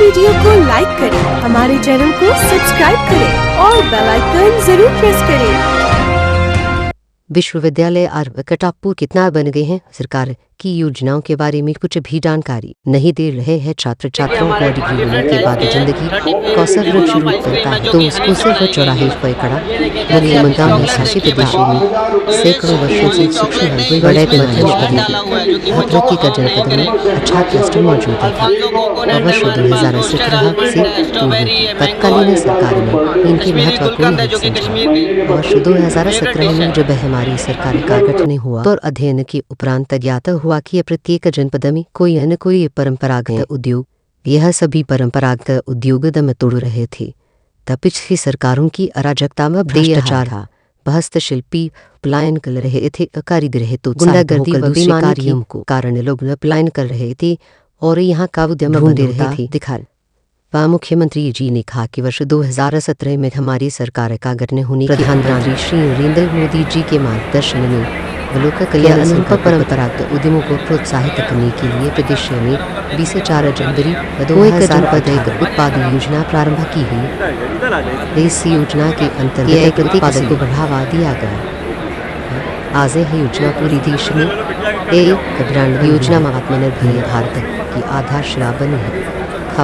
Video को like करें, हमारे चैनल को सब्सक्राइब करें और बेल आइकन जरूर प्रेस करें। विश्वविद्यालय और कटापू कितना बन गए हैं, सरकार की योजनाओं के बारे में कुछ भी जानकारी नहीं दे रहे हैं। छात्र छात्राओं को डिग्री लेने के बाद जिंदगी कौशल शुरू करता है तो उसको सिर्फ चौराहे पर खड़ा होने मंदाम में शासित देश में सैकड़ों वर्षों से शिक्षण बड़े पैमाने पर भद्रकी का जनपद में अच्छा क्लस्टर मौजूद था। वर्ष 2017 से तत्कालीन सरकार ने इनकी महत्वपूर्ण हिस्सा समझा। वर्ष 2017 में जब हमारी सरकार का गठन हुआ तो अध्ययन के उपरांत ज्ञात हुआ कि प्रत्येक जनपद में कोई न कोई परंपरागत उद्योग, यह सभी परंपरागत उद्योग दम तोड़ रहे थे। तब पिछली सरकारों की अराजकता में भ्रष्टाचार था। हस्तशिल्पी पलायन कर रहे थे, कारीगर रहे तो गुंडागर्दी व बेईमानी को कारण लोग पलायन कर रहे थे और यहाँ का उद्यम बन रहे थे। दिखा मुख्यमंत्री जी ने कहा कि वर्ष 2017 में हमारी सरकार का गठन होने प्रधानमंत्री श्री नरेंद्र मोदी जी के मार्गदर्शन में लोक कल्याण परंपरागत उद्यमों को प्रोत्साहित करने के लिए प्रदेश में 24 जनवरी 2021 उत्पादन योजना प्रारंभ की गई। इस योजना के अंतर्गत उत्पादन को बढ़ावा दिया गया। आज यह योजना पूरे देश में एक ब्रांड योजना आत्मनिर्भर भारत की आधारशिला बनी है।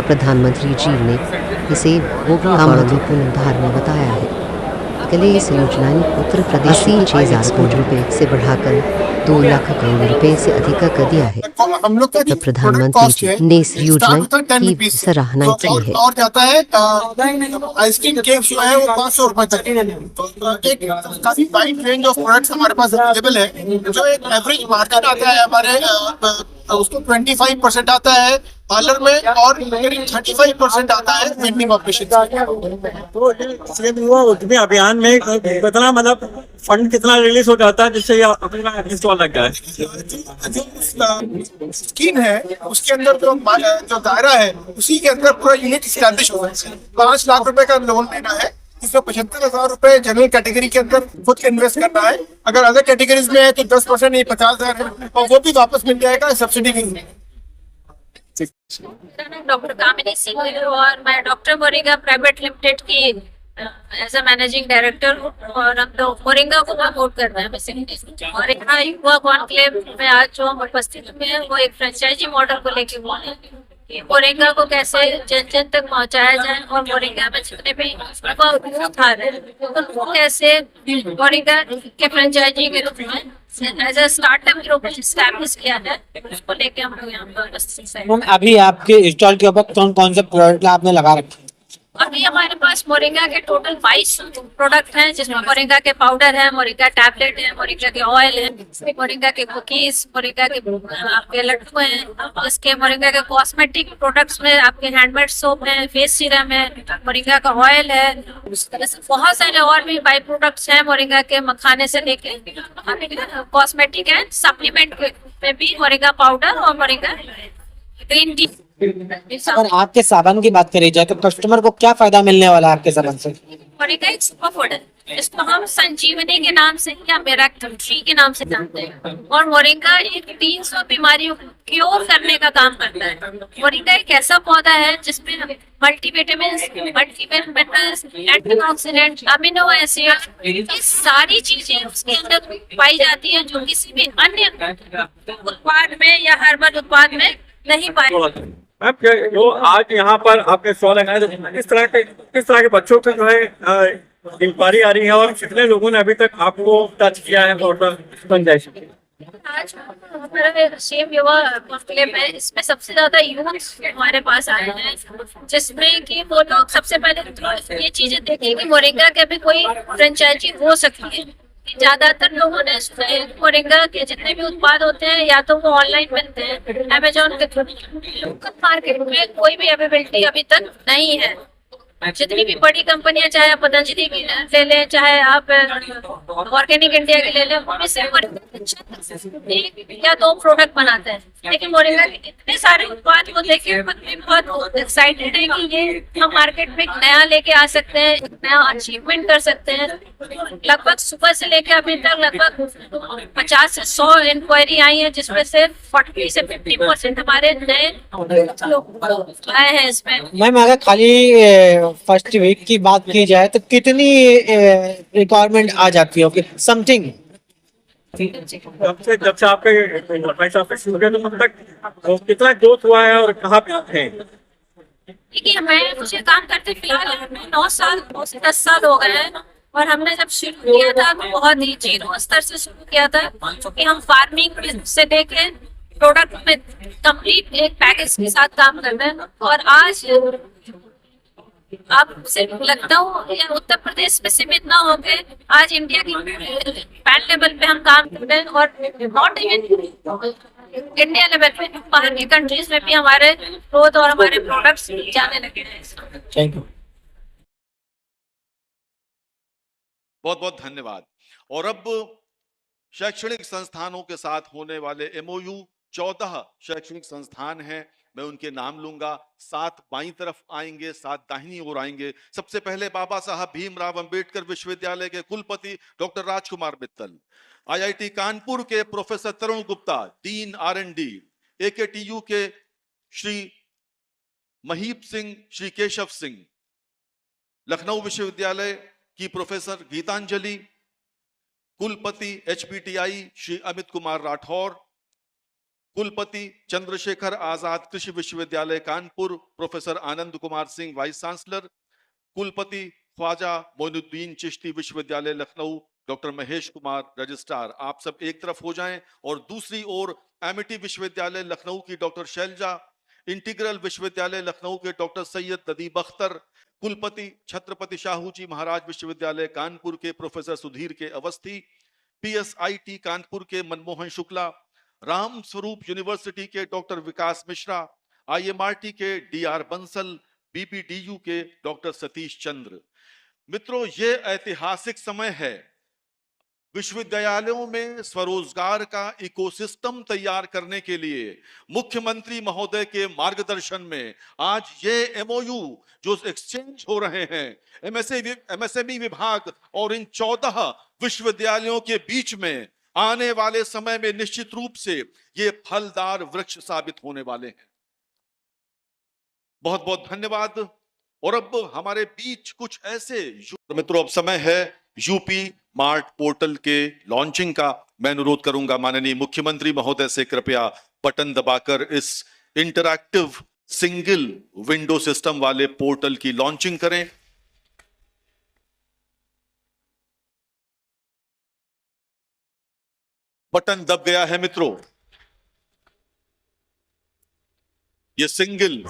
प्रधानमंत्री जी ने इसे महत्वपूर्ण उदाहरण बताया है। कल इस योजना ने उत्तर प्रदेश से 6,000 करोड़ रुपए से बढ़ाकर 2 लाख करोड़ रुपए से अधिक कर दिया है। तो प्रधानमंत्री जी ने इस योजना की सराहना की है। और जाता है आइसक्रीम केक जो है वो 500 रुपए तक। एक काफी वाइड रेंज ऑफ प्रोडक्ट्स हमारे पास अवेलेबल है। जो एक एवरेज मार्केट आता है हमारे उसको 25% आता है पार्लर में और 35% आता है वेंडिंग ऑपरेशन। तो सीएम युवा उद्यमी अभियान में कितना मतलब फंड कितना रिलीज हो जाता है जिससे ये स्टॉल लग जाए? स्कीम है उसके अंदर जो दायरा है उसी के अंदर पूरा यूनिट स्टैब्लिश हुआ है। 5 लाख रुपए का लोन लेना है, इसमें 75,000 रुपए जनरल कैटेगरी के अंदर खुद इन्वेस्ट करना है। अगर अदर कैटेगरीज में है तो 10% नहीं 50,000 है और वो भी वापस मिल जाएगा सब्सिडी की। डॉक्टर कामिनी सिंह और मैं डॉक्टर मोरिंगा प्राइवेट लिमिटेड की एज अ मैनेजिंग डायरेक्टर हूँ और हम लोग मोरिंगा को प्रमोट कर रहे हैं। और यहाँ युवा कॉन्क्लेव में आज जो हम उपस्थित हुए हैं वो एक फ्रेंचाइजी मॉडल को लेके हुआ है कि मोरिंगा को कैसे जन जन तक पहुँचाया जाए और मोरिंगा में जितने भी यूथ आ रहे हैं उनको कैसे मोरिंगा के फ्रेंचाइजी के रूप में as a startup group establish किया है, उसको लेके हम लोग यहाँ पर उपस्थित हैं। अभी आपके स्टॉल के ऊपर कौन से प्रोडक्ट आपने लगा रखे हैं? अभी हमारे पास मोरिंगा के टोटल 22 प्रोडक्ट हैं जिसमें मोरिंगा के पाउडर है, मोरिंगा टैबलेट है, मोरिंगा के ऑयल है, मोरिंगा के कुकीज, मोरिंगा के आपके लड्डू हैं, इसके मोरिंगा के कॉस्मेटिक प्रोडक्ट्स में आपके हैंडमेड सोप है, फेस सीरम है, मोरिंगा का ऑयल है, बहुत सारे और भी बाई प्रोडक्ट्स हैं मोरिंगा के मखाने से लेके कॉस्मेटिक एंड सप्लीमेंट में भी मोरिंगा पाउडर और मोरिंगा ग्रीन टी। अगर आपके साबुन की बात करी जाए तो कस्टमर को क्या फायदा मिलने वाला है आपके साबुन से? मोरिंगा एक सुपर फूड है, इसको हम संजीवनी के नाम से या मिरेकल ट्री के नाम से जानते हैं और मोरिंगा एक 300 बीमारियों को क्योर करने का काम करता है। मोरिंगा एक ऐसा पौधा है जिसमें मल्टीविटामिन्स, मल्टीमिनरल्स, एंटीऑक्सीडेंट, अमीनो एसिड, ये सारी चीजें उसके अंदर पाई जाती है जो किसी भी अन्य उत्पाद में या हर्बल उत्पाद में नहीं पाई। जो आज यहाँ पर आपने स्टॉल लगाया तो किस तरह के बच्चों का जो है इंक्वायरी आ रही है और कितने लोगों ने अभी तक आपको टच किया है? आज हमारे सेम युवा कॉन्क्लेव में इसमें सबसे ज्यादा यूथ हमारे पास आए हैं जिसमें कि वो लोग सबसे पहले तो ये चीजें देखें कि मोरिंगा के भी कोई फ्रेंचाइजी हो सकती है। ज्यादातर लोगों ने मोरिंगा के जितने भी उत्पाद होते हैं या तो वो ऑनलाइन मिलते हैं अमेजोन के थ्रू, लोकल मार्केट में कोई भी अवेलेबिलिटी अभी तक नहीं है। जितनी भी बड़ी कंपनियां, चाहे आप पतंजलि की ले लें, चाहे आप ऑर्गेनिक इंडिया की ले लें, उनमें से एक या दो प्रोडक्ट बनाते हैं। लेकिन मोरिंगा के इतने सारे उत्पाद को देखिए बहुत एक्साइटेड है कि ये हम मार्केट में नया लेके आ सकते हैं, नया अचीवमेंट कर सकते हैं। लगभग सुबह से लेकर अभी तक लगभग 50 से 100 इंक्वायरी आई है, जिसमें से 40 से 50% हमारे नए लोग आए हैं इसमें। मैम अगर खाली फर्स्ट वीक की बात की जाए तो कितनी रिक्वायरमेंट आ जाती है समथिंग? जब से आपके भाई साहब से शुरू किया तो तब तक कितना ग्रोथ हुआ है और कहाँ पे आप हैं? देखिए, मैं मुझे काम करते फिलहाल 9 से 10 साल हो गए हैं, और हमने जब शुरू किया था तो बहुत ही जीरो स्तर से शुरू किया था, क्योंकि हम फार्मिंग से लेके प्रोडक्ट में कंप्लीट एक पैकेज के साथ काम कर रहे हैं। और आज आप सिर्फ लखनऊ या उत्तर प्रदेश में सीमित ना होके आज इंडिया की पैन लेवल पे हम काम कर रहे हैं, और नॉट इवन इंडिया लेवल पे, बाहर की कंट्रीज में भी हमारे ग्रोथ और हमारे प्रोडक्ट्स जाने लगे हैं। Thank you. बहुत बहुत धन्यवाद। और अब शैक्षणिक संस्थानों के साथ होने वाले MOU 14 शैक्षणिक संस्थान हैं, मैं उनके नाम लूंगा। 7 बाईं तरफ आएंगे, 7 दाहिनी ओर आएंगे। सबसे पहले बाबा साहब भीमराव अंबेडकर विश्वविद्यालय के कुलपति डॉक्टर राजकुमार मित्तल, IIT कानपुर के प्रोफेसर तरुण गुप्ता, डीन R&D, AKTU के श्री महीप सिंह, श्री केशव सिंह, लखनऊ विश्वविद्यालय की प्रोफेसर गीतांजलि, कुलपति HPTI श्री अमित कुमार राठौर, कुलपति चंद्रशेखर आजाद कृषि विश्वविद्यालय Kanpur professor Anand Kumar Singh, vice chancellor, कुलपति ख्वाजा मोइनुद्दीन चिश्ती विश्वविद्यालय लखनऊ डॉक्टर महेश कुमार, रजिस्ट्रार। आप सब एक तरफ हो जाएं। और दूसरी ओर एमिटी विश्वविद्यालय लखनऊ की डॉक्टर शैलजा, इंटीग्रल विश्वविद्यालय लखनऊ के डॉक्टर सैयद नदीब अख्तर, कुलपति छत्रपति शाहू जी महाराज विश्वविद्यालय कानपुर के प्रोफेसर सुधीर के अवस्थी, PSIT कानपुर के मनमोहन शुक्ला, राम स्वरूप यूनिवर्सिटी के डॉक्टर विकास मिश्रा, IMRT के DR बंसल, BPDU के डॉक्टर सतीश चंद्र। मित्रों, ये ऐतिहासिक समय है। विश्वविद्यालयों में स्वरोजगार का इकोसिस्टम तैयार करने के लिए मुख्यमंत्री महोदय के मार्गदर्शन में आज ये MOU जो एक्सचेंज हो रहे हैं MSME विभाग और इन 14 विश्वविद्यालयों के बीच में, आने वाले समय में निश्चित रूप से ये फलदार वृक्ष साबित होने वाले हैं। बहुत बहुत धन्यवाद। और अब हमारे बीच कुछ ऐसे मित्रों, अब समय है UP मार्ट पोर्टल के लॉन्चिंग का। मैं अनुरोध करूंगा माननीय मुख्यमंत्री महोदय से कृपया बटन दबाकर इस इंटरैक्टिव सिंगल विंडो सिस्टम वाले पोर्टल की लॉन्चिंग करें। बटन दब गया है मित्रों। ये सिंगल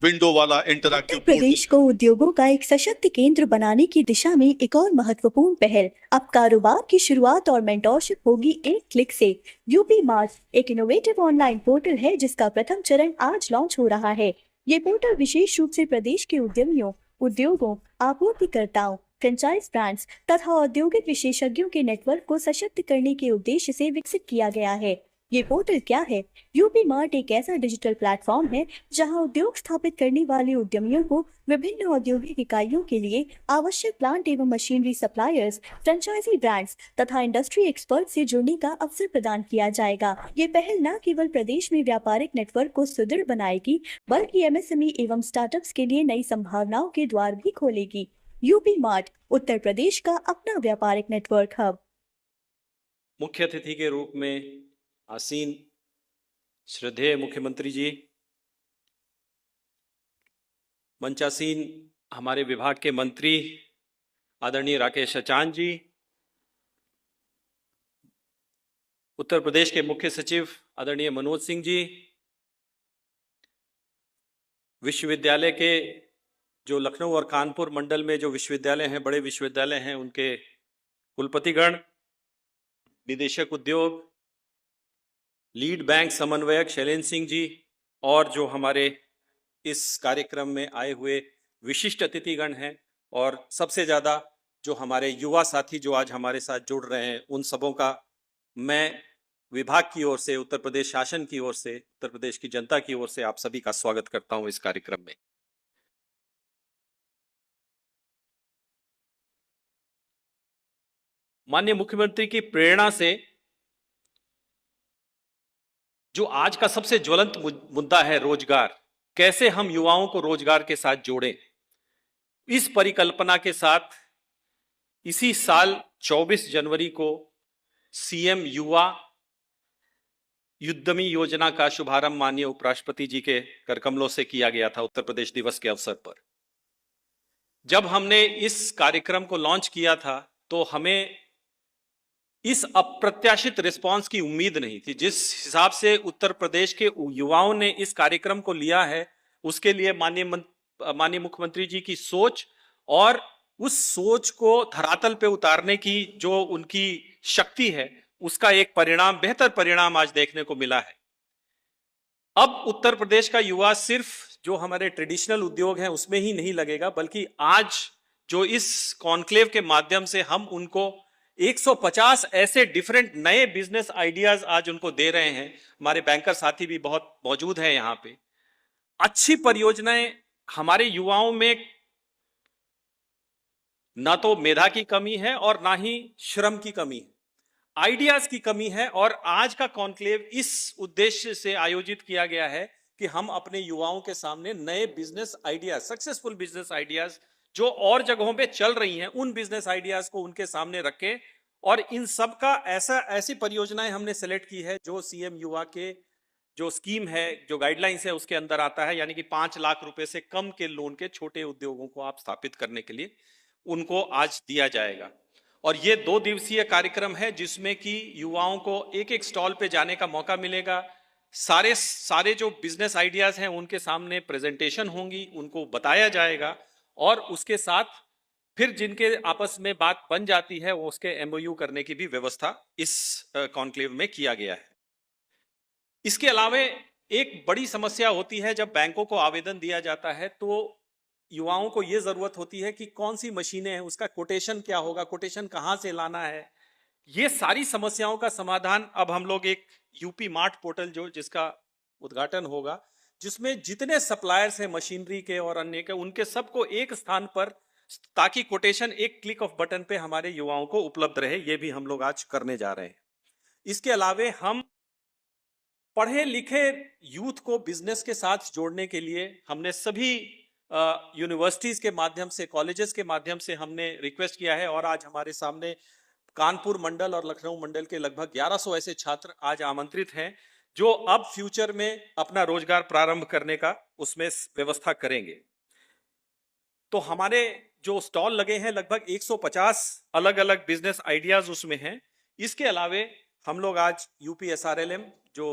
विंडो वाला इंटरैक्टिव प्रदेश को उद्योगों का एक सशक्त केंद्र बनाने की दिशा में एक और महत्वपूर्ण पहल। अब कारोबार की शुरुआत और मेंटोरशिप होगी एक क्लिक से। UP मार्ट एक इनोवेटिव ऑनलाइन पोर्टल है जिसका प्रथम चरण आज लॉन्च हो रहा है। ये पोर्टल विशेष रूप से प्रदेश के उद्यमियों, उद्योगों, आपूर्तिकर्ताओं, फ्रेंचाइज ब्रांड्स तथा औद्योगिक विशेषज्ञों के नेटवर्क को सशक्त करने के उद्देश्य से विकसित किया गया है। ये पोर्टल क्या है? UP मार्ट एक ऐसा डिजिटल प्लेटफॉर्म है जहां उद्योग स्थापित करने वाले उद्यमियों को विभिन्न औद्योगिक इकाइयों के लिए आवश्यक प्लांट एवं मशीनरी सप्लायर्स, फ्रेंचाइजी ब्रांड्स तथा इंडस्ट्री एक्सपर्ट से जुड़ने का अवसर प्रदान किया जाएगा। ये पहल न केवल प्रदेश में व्यापारिक नेटवर्क को सुदृढ़ बनाएगी, बल्कि MSME एवं स्टार्टअप्स के लिए नई संभावनाओं के द्वार भी खोलेगी। UP मार्ट, उत्तर प्रदेश का अपना व्यापारिक नेटवर्क हब। मुख्य अतिथि के रूप में आसीन श्रद्धेय मुख्यमंत्री जी, मंचासीन हमारे विभाग के मंत्री आदरणीय राकेश अचान जी, उत्तर प्रदेश के मुख्य सचिव आदरणीय मनोज सिंह जी, विश्वविद्यालय के जो लखनऊ और कानपुर मंडल में जो विश्वविद्यालय हैं, बड़े विश्वविद्यालय हैं, उनके कुलपतिगण, निदेशक उद्योग, लीड बैंक समन्वयक शैलेंद्र सिंह जी, और जो हमारे इस कार्यक्रम में आए हुए विशिष्ट अतिथिगण हैं और सबसे ज़्यादा जो हमारे युवा साथी जो आज हमारे साथ जुड़ रहे हैं, उन सबों का मैं विभाग की ओर से, उत्तर प्रदेश शासन की ओर से, उत्तर प्रदेश की जनता की ओर से आप सभी का स्वागत करता हूं इस कार्यक्रम में। माननीय मुख्यमंत्री की प्रेरणा से जो आज का सबसे ज्वलंत मुद्दा है रोजगार, कैसे हम युवाओं को रोजगार के साथ जोड़ें, इस परिकल्पना के साथ इसी साल 24 जनवरी को सीएम युवा उद्यमी योजना का शुभारंभ माननीय उपराष्ट्रपति जी के करकमलों से किया गया था उत्तर प्रदेश दिवस के अवसर पर। जब हमने इस कार्यक्रम को लॉन्च किया था तो हमें इस अप्रत्याशित रिस्पांस की उम्मीद नहीं थी। जिस हिसाब से उत्तर प्रदेश के युवाओं ने इस कार्यक्रम को लिया है, उसके लिए माननीय मुख्यमंत्री जी की सोच और उस सोच को धरातल पे उतारने की जो उनकी शक्ति है, उसका एक परिणाम, बेहतर परिणाम आज देखने को मिला है। अब उत्तर प्रदेश का युवा सिर्फ जो हमारे ट्रेडिशनल उद्योग हैं उसमें ही नहीं लगेगा, बल्कि आज जो इस कॉन्क्लेव के माध्यम से हम उनको 150 ऐसे डिफरेंट नए बिजनेस आइडियाज आज उनको दे रहे हैं। हमारे बैंकर साथी भी बहुत मौजूद हैं यहाँ पे। अच्छी परियोजनाएं, हमारे युवाओं में ना तो मेधा की कमी है और ना ही श्रम की कमी है, आइडियाज की कमी है। और आज का कॉन्क्लेव इस उद्देश्य से आयोजित किया गया है कि हम अपने युवाओं के सामने नए business ideas, successful business ideas जो और जगहों पे चल रही हैं, उन बिजनेस आइडियाज को उनके सामने रखें। और इन सब का ऐसी परियोजनाएं हमने सेलेक्ट की है जो सीएम युवा के जो स्कीम है, जो गाइडलाइंस है, उसके अंदर आता है। यानी कि 5 लाख रुपए से कम के लोन के छोटे उद्योगों को आप स्थापित करने के लिए उनको आज दिया जाएगा। और ये 2 दिवसीय कार्यक्रम है जिसमें कि युवाओं को एक एक स्टॉल पे जाने का मौका मिलेगा। सारे जो बिजनेस आइडियाज हैं उनके सामने प्रेजेंटेशन होंगी, उनको बताया जाएगा और उसके साथ फिर जिनके आपस में बात बन जाती है वो उसके एमओयू करने की भी व्यवस्था इस कॉन्क्लेव में किया गया है। इसके अलावा एक बड़ी समस्या होती है, जब बैंकों को आवेदन दिया जाता है तो युवाओं को ये जरूरत होती है कि कौन सी मशीनें हैं, उसका कोटेशन क्या होगा, कोटेशन कहाँ से लाना है। ये सारी समस्याओं का समाधान अब हम लोग एक यूपी मार्ट पोर्टल जिसका उद्घाटन होगा, जिसमें जितने सप्लायर्स हैं मशीनरी के और अन्य के, उनके सबको एक स्थान पर, ताकि कोटेशन एक क्लिक ऑफ बटन पे हमारे युवाओं को उपलब्ध रहे, ये भी हम लोग आज करने जा रहे हैं। इसके अलावे हम पढ़े लिखे यूथ को बिजनेस के साथ जोड़ने के लिए हमने सभी यूनिवर्सिटीज के माध्यम से, कॉलेजेस के माध्यम से हमने रिक्वेस्ट किया है। और आज हमारे सामने कानपुर मंडल और लखनऊ मंडल के लगभग 1100 ऐसे छात्र आज आमंत्रित हैं जो अब फ्यूचर में अपना रोजगार प्रारंभ करने का उसमें व्यवस्था करेंगे। तो हमारे जो स्टॉल लगे हैं लगभग 150 अलग अलग बिजनेस आइडियाज उसमें हैं। इसके अलावे हम लोग आज यूपीएसआरएलएम जो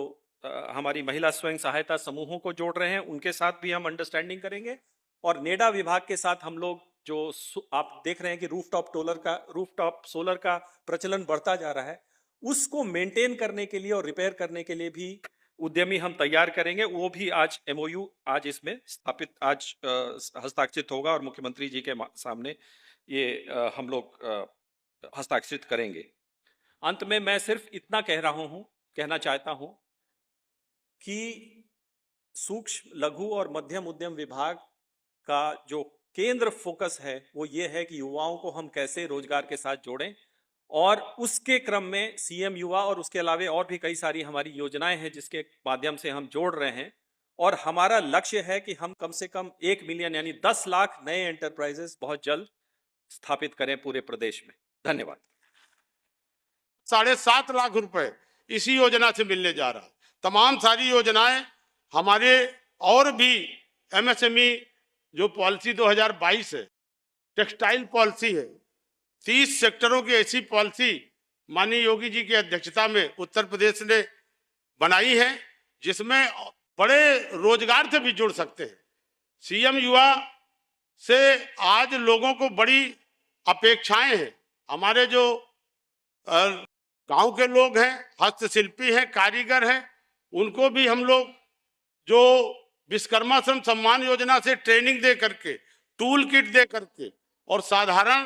हमारी महिला स्वयं सहायता समूहों को जोड़ रहे हैं, उनके साथ भी हम अंडरस्टैंडिंग करेंगे। और नेडा विभाग के साथ हम लोग जो आप देख रहे हैं कि रूफटॉप सोलर का प्रचलन बढ़ता जा रहा है, उसको मेंटेन करने के लिए और रिपेयर करने के लिए भी उद्यमी हम तैयार करेंगे। वो भी आज एमओयू आज इसमें स्थापित आज हस्ताक्षरित होगा और मुख्यमंत्री जी के सामने ये हम लोग हस्ताक्षरित करेंगे। अंत में मैं सिर्फ इतना कहना चाहता हूं कि सूक्ष्म लघु और मध्यम उद्यम विभाग का जो केंद्र फोकस है वो ये है कि युवाओं को हम कैसे रोजगार के साथ जोड़ें। और उसके क्रम में सीएम युवा और उसके अलावा और भी कई सारी हमारी योजनाएं हैं जिसके माध्यम से हम जोड़ रहे हैं। और हमारा लक्ष्य है कि हम कम से कम 1 मिलियन यानी 10 लाख नए एंटरप्राइजेस बहुत जल्द स्थापित करें पूरे प्रदेश में। धन्यवाद। 7.5 लाख रुपए इसी योजना से मिलने जा रहा है। तमाम सारी योजनाएं हमारे और भी एमएसएमई जो पॉलिसी 2022 है, टेक्सटाइल पॉलिसी है, 30 सेक्टरों की ऐसी पॉलिसी माननीय योगी जी की अध्यक्षता में उत्तर प्रदेश ने बनाई है जिसमें बड़े रोजगार से भी जुड़ सकते हैं। सीएम युवा से आज लोगों को बड़ी अपेक्षाएं हैं। हमारे जो गांव के लोग हैं, हस्तशिल्पी हैं, कारीगर हैं, उनको भी हम लोग जो विश्वकर्मा श्रम सम्मान योजना से ट्रेनिंग दे करके टूल किट दे करके और साधारण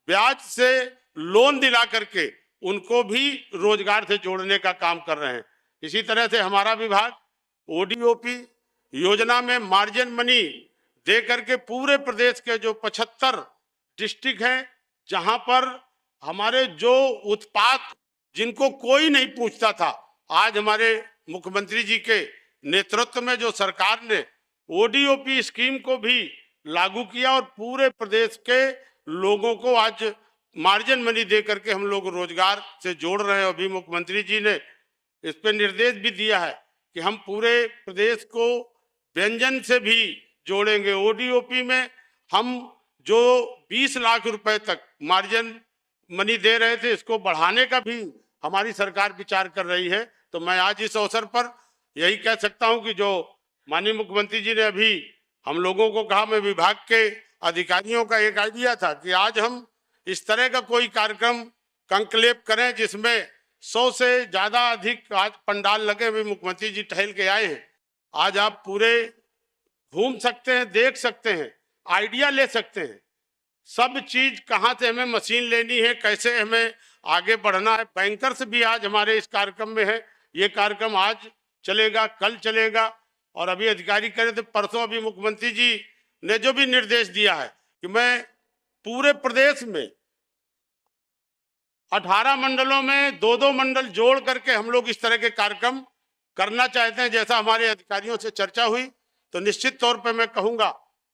ब्याज से लोन दिला करके उनको भी रोजगार से जोड़ने का काम कर रहे हैं। इसी तरह से हमारा विभाग ओडीओपी योजना में मार्जिन मनी दे करके पूरे प्रदेश के जो 75 डिस्ट्रिक्ट हैं, जहां पर हमारे जो उत्पाद जिनको कोई नहीं पूछता था, आज हमारे मुख्यमंत्री जी के नेतृत्व में जो सरकार ने ओडीओपी स्कीम को भी लागू किया और पूरे प्रदेश के लोगों को आज मार्जिन मनी दे करके हम लोग रोजगार से जोड़ रहे हैं। अभी मुख्यमंत्री जी ने इस पे निर्देश भी दिया है कि हम पूरे प्रदेश को व्यंजन से भी जोड़ेंगे। ओडीओपी में हम जो 20 लाख रुपए तक मार्जिन मनी दे रहे थे, इसको बढ़ाने का भी हमारी सरकार विचार कर रही है। तो मैं आज इस अवसर पर यही कह सकता हूं कि जो माननीय मुख्यमंत्री जी ने अभी हम लोगों को कहा, मैं विभाग के अधिकारियों का एक आइडिया था कि आज हम इस तरह का कोई कार्यक्रम कंक्लेव करें जिसमें 100 से ज्यादा अधिक आज पंडाल लगे हुए। मुख्यमंत्री जी टहल के आए हैं, आज आप पूरे घूम सकते हैं, देख सकते हैं, आइडिया ले सकते हैं, सब चीज कहाँ से हमें मशीन लेनी है, कैसे हमें आगे बढ़ना है। बैंकर्स भी आज हमारे इस कार्यक्रम में है। ये कार्यक्रम आज चलेगा, कल चलेगा और अभी अधिकारी करे थे परसों। अभी मुख्यमंत्री जी ने जो भी निर्देश दिया है कि मैं पूरे प्रदेश में 18 मंडलों में 2-2 मंडल जोड़ करके हम लोग इस तरह के कार्यक्रम करना चाहते हैं। जैसा हमारे अधिकारियों से चर्चा हुई तो निश्चित तौर पे मैं कहूंगा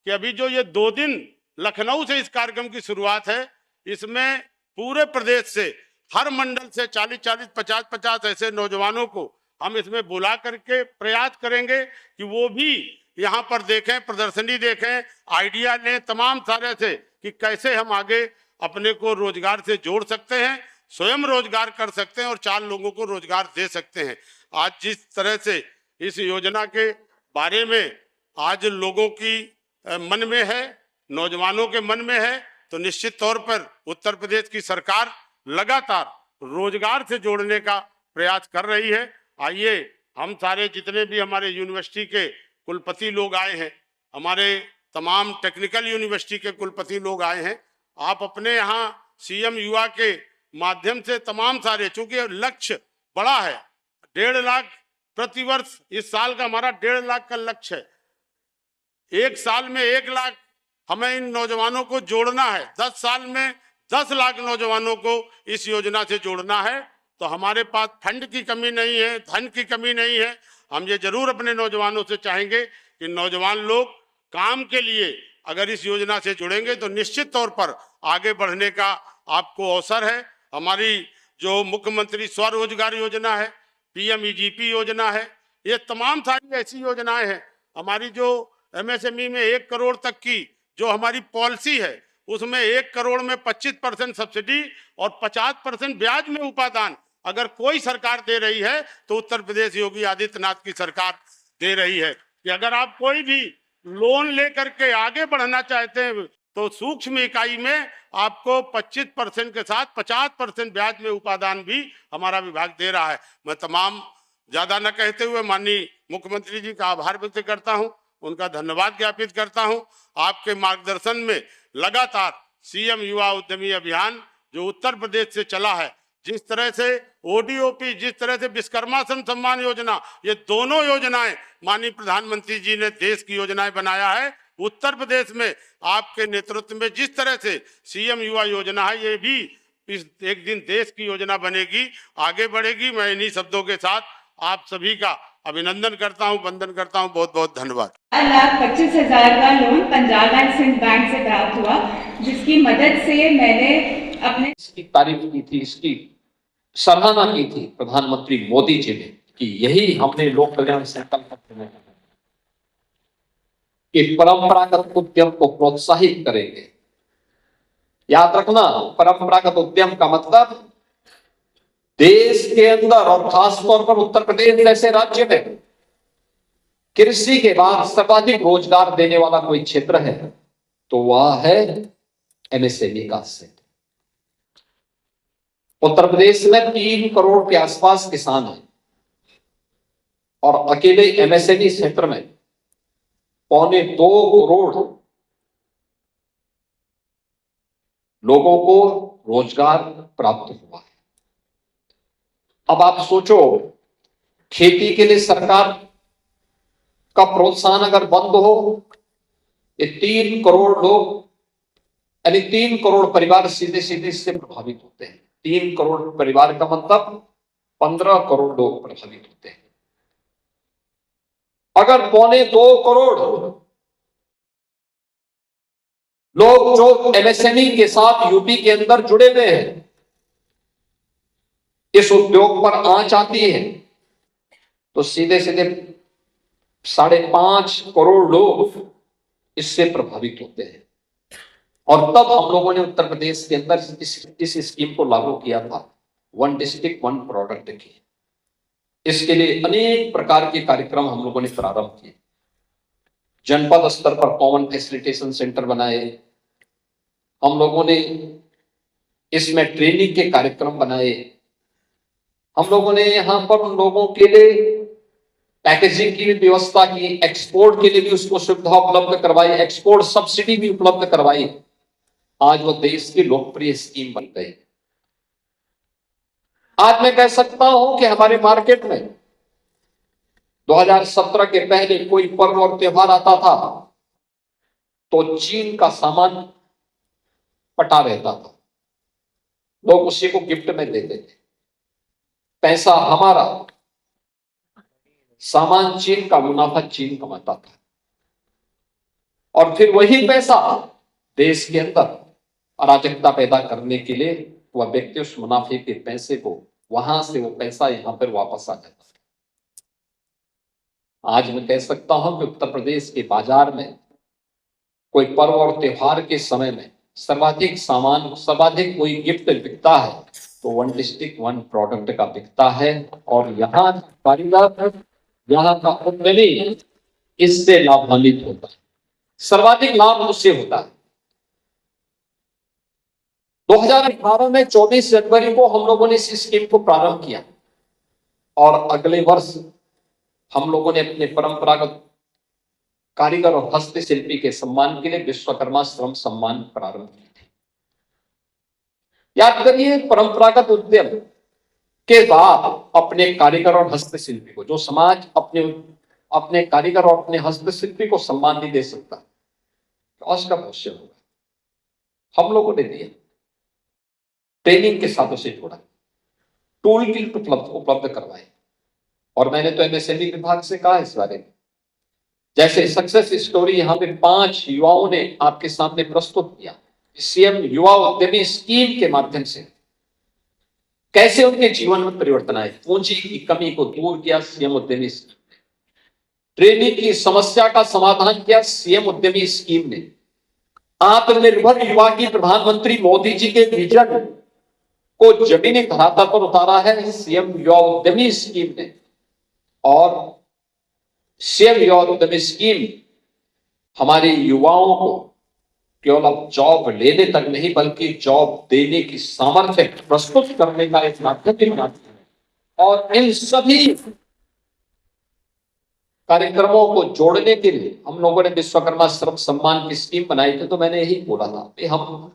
कि अभी जो ये 2 दिन लखनऊ से इस कार्यक्रम की शुरुआत है, इसमें पूरे प्रदेश से हर मंडल से 40-40, 50-50 ऐसे नौजवानों को हम इसमें बुला करके प्रयास करेंगे कि वो भी यहाँ पर देखें, प्रदर्शनी देखें, आइडिया लें तमाम सारे से कि कैसे हम आगे अपने को रोजगार से जोड़ सकते हैं, स्वयं रोजगार कर सकते हैं और 4 लोगों को रोजगार दे सकते हैं। आज जिस तरह से इस योजना के बारे में आज लोगों की मन में है, नौजवानों के मन में है, तो निश्चित तौर पर उत्तर प्रदेश की सरकार लगातार रोजगार से जोड़ने का प्रयास कर रही है। आइए हम सारे जितने भी हमारे यूनिवर्सिटी के कुलपति लोग आए हैं, हमारे तमाम टेक्निकल यूनिवर्सिटी के कुलपति लोग आए हैं, आप अपने यहाँ सीएम युवा के माध्यम से तमाम सारे, चूंकि लक्ष्य बड़ा है, 1.5 लाख प्रतिवर्ष इस साल का हमारा 1.5 लाख का लक्ष्य है। 1 साल में 1 लाख हमें इन नौजवानों को जोड़ना है, 10 साल में 10 लाख नौजवानों को इस योजना से जोड़ना है। तो हमारे पास फंड की कमी नहीं है, धन की कमी नहीं है। हम ये जरूर अपने नौजवानों से चाहेंगे कि नौजवान लोग काम के लिए अगर इस योजना से जुड़ेंगे तो निश्चित तौर पर आगे बढ़ने का आपको अवसर है। हमारी जो मुख्यमंत्री स्वरोजगार योजना है, पीएमईजीपी योजना है, ये तमाम सारी ऐसी योजनाएं हैं। हमारी जो एमएसएमई में 1 करोड़ तक की जो हमारी पॉलिसी है, उसमें 1 करोड़ में 25% सब्सिडी और 50% ब्याज में उपादान अगर कोई सरकार दे रही है तो उत्तर प्रदेश योगी आदित्यनाथ की सरकार दे रही है। कि अगर आप कोई भी लोन लेकर के आगे बढ़ना चाहते हैं तो सूक्ष्म इकाई में आपको 25% के साथ 50% ब्याज में उपादान भी हमारा विभाग दे रहा है। मैं तमाम ज्यादा न कहते हुए माननीय मुख्यमंत्री जी का आभार व्यक्त करता हूं, उनका धन्यवाद ज्ञापित करता हूं। आपके मार्गदर्शन में लगातार सीएम युवा उद्यमी अभियान जो उत्तर प्रदेश से चला है, जिस तरह से ओडीओपी, जिस तरह से विश्वकर्मा सम्मान योजना, ये दोनों योजनाएं माननीय प्रधानमंत्री जी ने देश की योजनाएं बनाया है। उत्तर प्रदेश में आपके नेतृत्व में जिस तरह से सीएम युवा योजना है, ये भी इस एक दिन देश की योजना बनेगी, आगे बढ़ेगी। मैं इन्हीं शब्दों के साथ आप सभी का अभिनंदन करता हूं, वंदन करता हूं। बहुत बहुत धन्यवाद। 4,25,000 का loan Punjab and Sind bank से प्राप्त हुआ, जिसकी मदद से मैंने अपने इसकी तारीफ की थी, इसकी सराहना की थी प्रधानमंत्री मोदी जी ने कि यही हमने लोक कल्याण संकल्प में कि परंपरागत उद्यम को प्रोत्साहित करेंगे। याद रखना, परंपरागत उद्यम का मतलब देश के अंदर और खासतौर पर उत्तर प्रदेश जैसे राज्य में कृषि के बाद सर्वाधिक रोजगार देने वाला कोई क्षेत्र है तो वह है एमएसएमई का सेक्टर। उत्तर प्रदेश में 3 करोड़ के आसपास किसान हैं और अकेले एमएसएमई क्षेत्र में 1.25 करोड़ लोगों को रोजगार प्राप्त हुआ है। अब आप सोचो, खेती के लिए सरकार का प्रोत्साहन अगर बंद हो, ये 3 करोड़ लोग यानी 3 करोड़ परिवार सीधे सीधे इससे प्रभावित होते हैं। 3 करोड़ परिवार का मतलब 15 करोड़ लोग प्रभावित होते हैं। अगर 2.25 करोड़ लोग जो एमएसएमई के साथ यूपी के अंदर जुड़े हुए हैं, इस उद्योग पर आंच आती है, तो सीधे सीधे 5.5 करोड़ लोग इससे प्रभावित होते हैं। और तब हम लोगों ने उत्तर प्रदेश के अंदर इस स्कीम को लागू किया था, 1 डिस्ट्रिक्ट 1 प्रोडक्ट की। इसके लिए अनेक प्रकार के कार्यक्रम हम लोगों ने प्रारंभ किए। जनपद स्तर पर कॉमन फैसिलिटेशन सेंटर बनाए, हम लोगों ने इसमें ट्रेनिंग के कार्यक्रम बनाए, हम लोगों ने यहां पर उन लोगों के लिए पैकेजिंग की भी व्यवस्था की, एक्सपोर्ट के लिए भी उसको सुविधा उपलब्ध करवाई, एक्सपोर्ट सब्सिडी भी उपलब्ध करवाई। आज वो देश की लोकप्रिय स्कीम बन गई। आज मैं कह सकता हूं कि हमारे मार्केट में 2017 के पहले कोई पर्व और त्योहार आता था तो चीन का सामान पटा रहता था, लोग उसी को गिफ्ट में देते थे। पैसा हमारा, सामान चीन का, मुनाफा चीन कमाता था। और फिर वही पैसा देश के अंदर अराजकता पैदा करने के लिए वह व्यक्ति उस मुनाफे के पैसे को, वहां से वो पैसा यहां पर वापस आ जाता है। आज मैं कह सकता हूं कि उत्तर प्रदेश के बाजार में कोई पर्व और त्योहार के समय में सर्वाधिक सामान, सर्वाधिक कोई गिफ्ट बिकता है तो 1 डिस्ट्रिक्ट 1 प्रोडक्ट का बिकता है। और यहाँ कारीगर, यहाँ का उद्यमी इससे लाभान्वित होता है, सर्वाधिक लाभ उससे होता है। 2018 में 24 जनवरी को हम लोगों ने इस स्कीम को प्रारंभ किया और अगले वर्ष हम लोगों ने अपने परंपरागत कारीगर और हस्तशिल्पी के सम्मान के लिए विश्वकर्मा श्रम सम्मान प्रारंभ किए थे। याद करिए, परंपरागत उद्यम के बाद अपने कारीगर और हस्तशिल्पी को, जो समाज अपने कारीगर और अपने हस्तशिल्पी को सम्मान नहीं दे सकता, तो उसका भविष्य होगा। हम लोगों ने दिया, ट्रेनिंग के साथ उसे जोड़ा, टूल किट उपलब्ध करवाए। और मैंने तो एमएसएमई विभाग से कहा इस बारे में, जैसे सक्सेस स्टोरी यहां पे 5 युवाओं ने आपके सामने प्रस्तुत किया, सीएम युवा उद्यमी स्कीम के माध्यम से कैसे उनके जीवन में परिवर्तन आए, पूंजी की कमी को दूर किया सीएम उद्यमी स्कीम ने, ट्रेनिंग की समस्या का समाधान किया सीएम उद्यमी स्कीम ने, आत्मनिर्भर युवा की प्रधानमंत्री मोदी जी के विजन को जमीनी धरातल पर उतारा है सीएम युवा उद्यमी स्कीम ने। और सीएम युवा उद्यमी स्कीम हमारे युवाओं को केवल अब जॉब लेने तक नहीं, बल्कि जॉब देने की सामर्थ्य प्रस्तुत करने का एक माध्यम है। और इन सभी कार्यक्रमों को जोड़ने के लिए हम लोगों ने विश्वकर्मा श्रम सम्मान की स्कीम बनाई थी। तो मैंने यही बोला था कि हम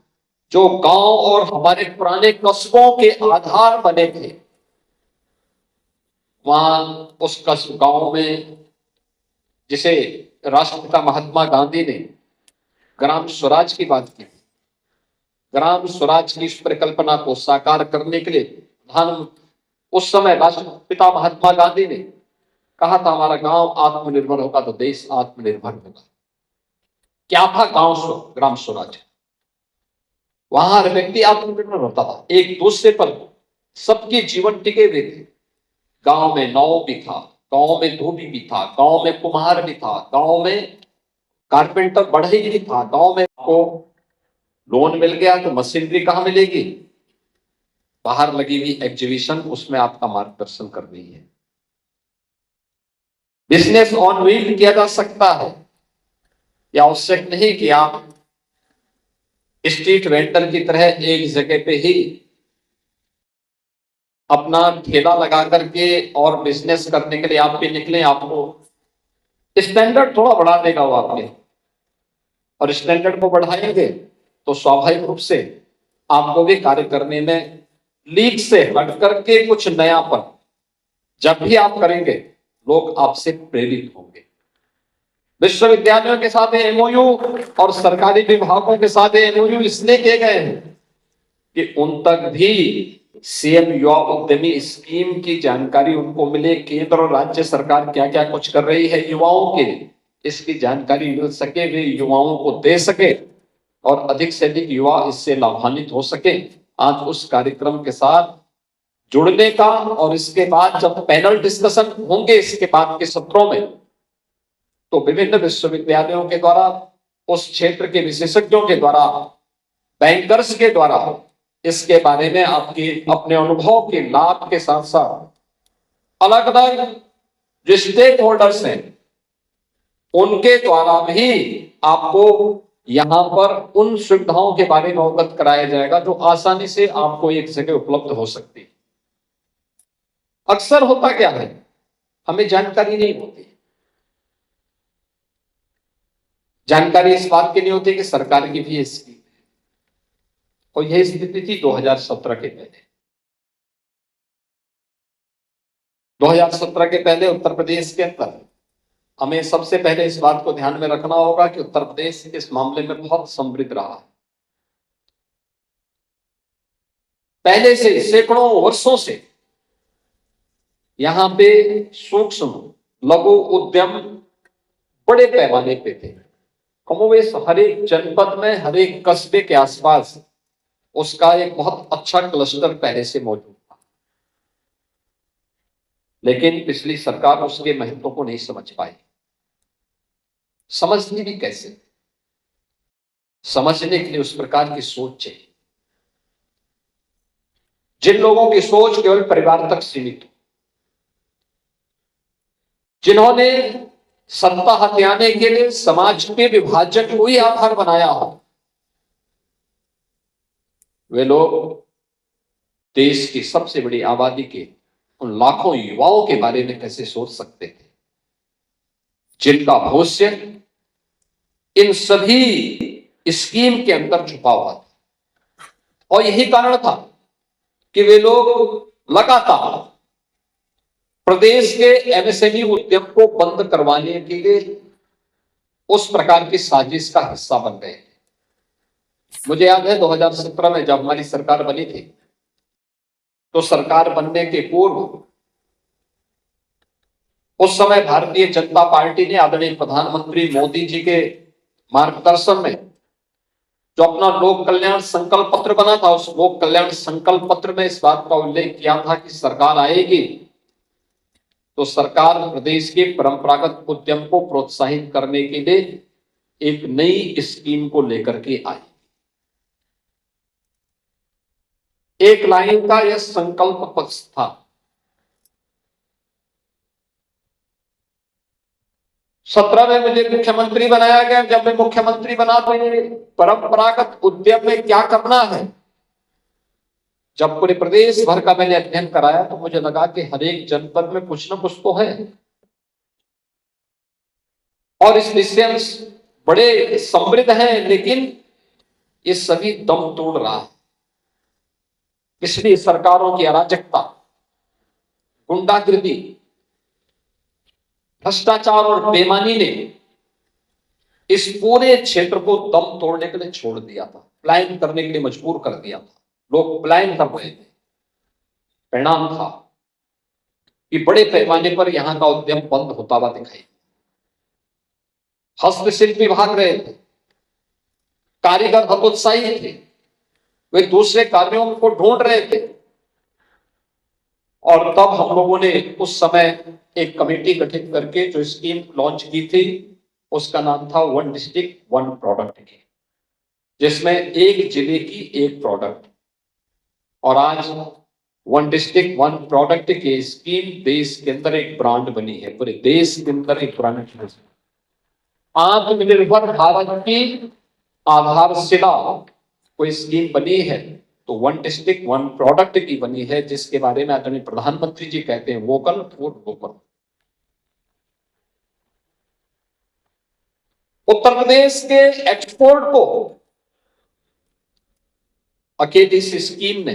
जो गांव और हमारे पुराने कस्बों के आधार बने थे, वहां उस कस्ब गांव में, जिसे राष्ट्रपिता महात्मा गांधी ने ग्राम स्वराज की बात की, ग्राम स्वराज की इस परिकल्पना को साकार करने के लिए उस समय राष्ट्रपिता महात्मा गांधी ने कहा था, हमारा गांव आत्मनिर्भर होगा तो देश आत्मनिर्भर होगा। क्या था ग्राम स्वराज? वहां हर व्यक्ति आत्मनिर्भर होता था, एक दूसरे पर सबके जीवन टिके हुए थे। गांव में नाव भी था, गांव में धोबी भी था, गांव में कुम्हार भी था, गांव में कारपेंटर बढ़ई भी था, गांव में को लोन मिल गया तो मशीनरी कहां मिलेगी? बाहर लगी हुई एग्जीबिशन, उसमें आपका मार्गदर्शन कर रही है। बिजनेस ऑन व्हील किया जा सकता है, या आवश्यक नहीं कि आप स्ट्रीट वेंडर की तरह एक जगह पे ही अपना ठेला लगा करके और बिजनेस करने के लिए आप भी निकले। आपको स्टैंडर्ड थोड़ा बढ़ा देगा वो आपने, और स्टैंडर्ड को बढ़ाएंगे तो स्वाभाविक रूप से आपको भी कार्य करने में लीक से हट करके कुछ नयापन जब भी आप करेंगे लोग आपसे प्रेरित होंगे। विश्वविद्यालयों के साथ एमओयू और सरकारी विभागों के साथ एमओयू इसलिए किए गए हैं कि उन तक भी सीएम युवा उद्यमी स्कीम की जानकारी उनको मिले, केंद्र और राज्य सरकार क्या क्या कुछ कर रही है युवाओं के लिए, इसकी जानकारी मिल सके, वे युवाओं को दे सके और अधिक से अधिक युवा इससे लाभान्वित हो सके। आज उस कार्यक्रम के साथ जुड़ने का और इसके बाद जब पैनल डिस्कशन होंगे इसके बाद के सत्रों में, तो विभिन्न विश्वविद्यालयों के द्वारा, उस क्षेत्र के विशेषज्ञों के द्वारा, बैंकर्स के द्वारा इसके बारे में आपके अपने अनुभव के लाभ के साथ साथ अलग अलग जो स्टेक होल्डर्स हैं उनके द्वारा भी आपको यहां पर उन सुविधाओं के बारे में अवगत कराया जाएगा जो आसानी से आपको एक जगह उपलब्ध हो सकती है। अक्सर होता क्या है, हमें जानकारी नहीं होती। जानकारी इस बात की नहीं होती कि सरकार की भी स्कीम है, और यह स्थिति थी 2017 के पहले। 2017 के पहले उत्तर प्रदेश के अंदर हमें सबसे पहले इस बात को ध्यान में रखना होगा कि उत्तर प्रदेश इस मामले में बहुत समृद्ध रहा है। पहले से सैकड़ों वर्षों से यहां पे सूक्ष्म लघु उद्यम बड़े पैमाने पे थे। कमोवेश हर एक जनपद में, हर एक कस्बे के आसपास उसका एक बहुत अच्छा क्लस्टर पहले से मौजूद था, लेकिन पिछली सरकार उसके महत्व को नहीं समझ पाई। समझनी भी कैसे? समझने के लिए उस प्रकार की सोच चाहिए जिन लोगों की सोच केवल परिवार तक सीमित हो, जिन्होंने सत्ता हथियाने के लिए समाज के विभाजन को ही आधार बनाया हो, वे लोग देश की सबसे बड़ी आबादी के उन लाखों युवाओं के बारे में कैसे सोच सकते थे जिनका भविष्य इन सभी स्कीम के अंदर छुपा हुआ था। और यही कारण था कि वे लोग लगातार प्रदेश के एमएसएमई उद्यम को बंद करवाने के लिए उस प्रकार की साजिश का हिस्सा बन गए। मुझे याद है 2017 में जब हमारी सरकार बनी थी, तो सरकार बनने के पूर्व उस समय भारतीय जनता पार्टी ने आदरणीय प्रधानमंत्री मोदी जी के मार्गदर्शन में जो अपना लोक कल्याण संकल्प पत्र बना था, उस लोक कल्याण संकल्प पत्र में इस बात का उल्लेख किया था कि सरकार आएगी तो सरकार प्रदेश के परंपरागत उद्यम को प्रोत्साहित करने के लिए एक नई स्कीम को लेकर के आई। एक लाइन का यह संकल्प पक्ष था। 17 में मुझे मुख्यमंत्री बनाया गया। जब मैं मुख्यमंत्री बना तो ये परंपरागत उद्यम में क्या करना है, जब पूरे प्रदेश भर का मैंने अध्ययन कराया तो मुझे लगा कि हर एक जनपद में कुछ ना कुछ तो है, और इस विषय बड़े समृद्ध हैं, लेकिन ये सभी दम तोड़ रहा है। इसलिए सरकारों की अराजकता, गुंडागिर्दी, भ्रष्टाचार और बेईमानी ने इस पूरे क्षेत्र को दम तोड़ने के लिए छोड़ दिया था, पलायन करने के लिए मजबूर कर दिया था। लोग पलायन कर रहे थे। परिणाम था कि बड़े पैमाने पर यहां का उद्यम बंद होता हुआ दिखाई। हस्तशिल्पी भाग रहे थे, कारीगर हतोत्साही थे, वे दूसरे कार्यों को ढूंढ रहे थे। और तब हम लोगों ने उस समय एक कमेटी गठित करके जो स्कीम लॉन्च की थी, उसका नाम था वन डिस्ट्रिक्ट वन प्रोडक्ट की, जिसमें एक जिले की एक प्रोडक्ट। और आज वन डिस्ट्रिक्ट वन प्रोडक्ट की स्कीम देश के अंदर एक ब्रांड बनी है, पूरे देश के अंदर एक ब्रांड। आत्मनिर्भर भारत की आधारशिला कोई स्कीम बनी है तो वन डिस्ट्रिक्ट वन प्रोडक्ट की बनी है, जिसके बारे में आदरणीय प्रधानमंत्री जी कहते हैं vocal for local. Uttar Pradesh के एक्सपोर्ट को अकेली इस स्कीम ने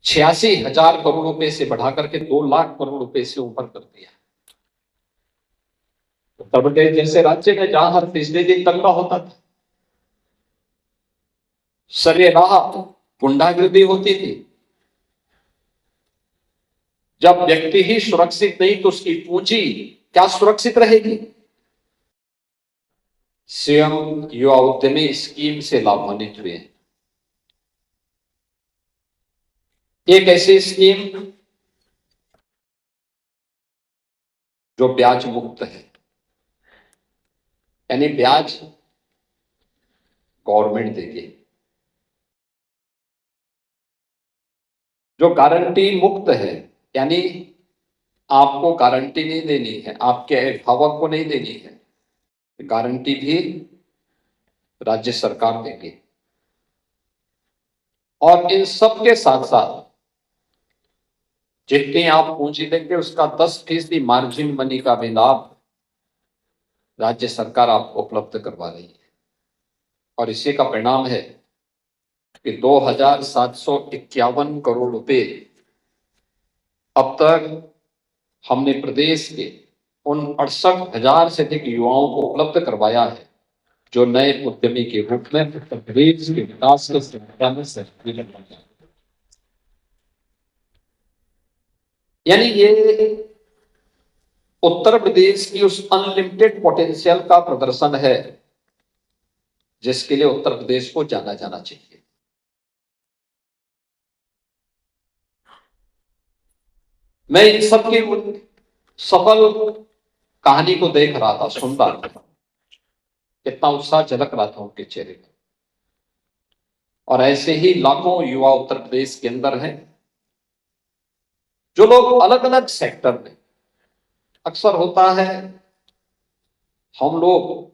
86,000 करोड़ रुपए से बढ़ाकर के 2 लाख करोड़ रुपए से ऊपर कर दिया। उत्तर प्रदेश जैसे राज्य में जहां हर तीसरे दिन दंगा होता था, सरेराह गुंडागर्दी होती थी, जब व्यक्ति ही सुरक्षित नहीं तो उसकी पूंजी क्या सुरक्षित रहेगी। सीएम युवा उद्यमी स्कीम से लाभान्वित हुए हैं। एक ऐसी स्कीम जो ब्याज मुक्त है, यानी ब्याज गवर्नमेंट देगी। जो गारंटी मुक्त है, यानी आपको गारंटी नहीं देनी है, आपके अभिभावक को नहीं देनी है, गारंटी भी राज्य सरकार देगी। और इन सब के साथ साथ जितनी आप पूंजी देंगे उसका 10% मार्जिन मनी का भी लाभ राज्य सरकार आपको उपलब्ध करवा रही है। और इसी का परिणाम है कि 2,751 करोड़ रुपए अब तक हमने प्रदेश के उन 68,000 से अधिक युवाओं को उपलब्ध करवाया है, जो नए उद्यमी के रूप में उत्तर प्रदेश के विकास के संख्या में सक्रिय बन गए। यानी ये उत्तर प्रदेश की उस अनलिमिटेड पोटेंशियल का प्रदर्शन है जिसके लिए उत्तर प्रदेश को जाना जाना चाहिए। मैं इन सबकी सफल कहानी को देख रहा था, सुन रहा था, कितना उत्साह झलक रहा था उनके चेहरे पर। और ऐसे ही लाखों युवा उत्तर प्रदेश के अंदर हैं, जो लोग अलग अलग सेक्टर में, अक्सर होता है हम लोग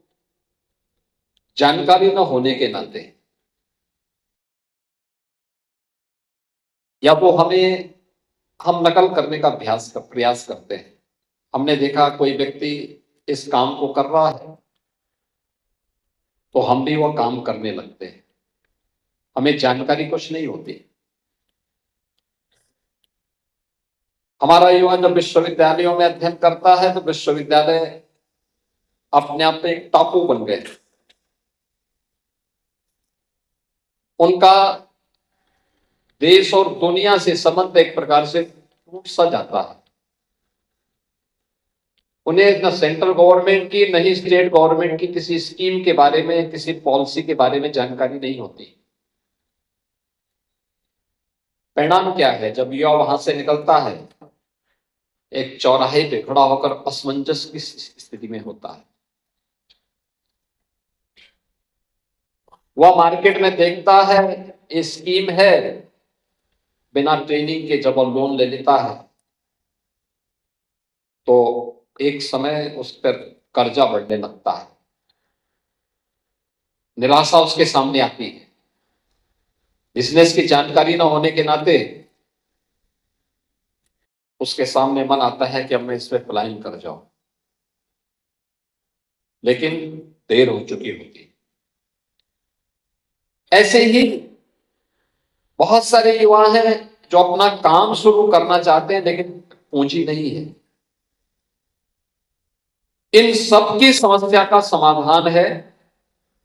जानकारी न होने के नाते या वो हम नकल करने का प्रयास करते हैं। हमने देखा कोई व्यक्ति इस काम को कर रहा है तो हम भी वो काम करने लगते हैं, हमें जानकारी कुछ नहीं होती। हमारा युवा जब विश्वविद्यालयों में अध्ययन करता है तो विश्वविद्यालय अपने आप में एक टापू बन गए। उनका देश और दुनिया से संबंध एक प्रकार से टूट सा जाता है। उन्हें न सेंट्रल गवर्नमेंट की, न ही स्टेट गवर्नमेंट की किसी स्कीम के बारे में, किसी पॉलिसी के बारे में जानकारी नहीं होती। परिणाम क्या है? जब युवा वहां से निकलता है, एक चौराहे पे खड़ा होकर असमंजस की स्थिति में होता है। वह मार्केट में देखता है ये स्कीम है, बिना ट्रेनिंग के जब वो लोन ले लेता है तो एक समय उस पर कर्जा बढ़ने लगता है, निराशा उसके सामने आती है। बिजनेस की जानकारी न होने के नाते उसके सामने मन आता है कि अब मैं इसमें पलायन कर जाऊं, लेकिन देर हो चुकी होती। ऐसे ही बहुत सारे युवा हैं जो अपना काम शुरू करना चाहते हैं लेकिन पूंजी नहीं है। इन सब की समस्या का समाधान है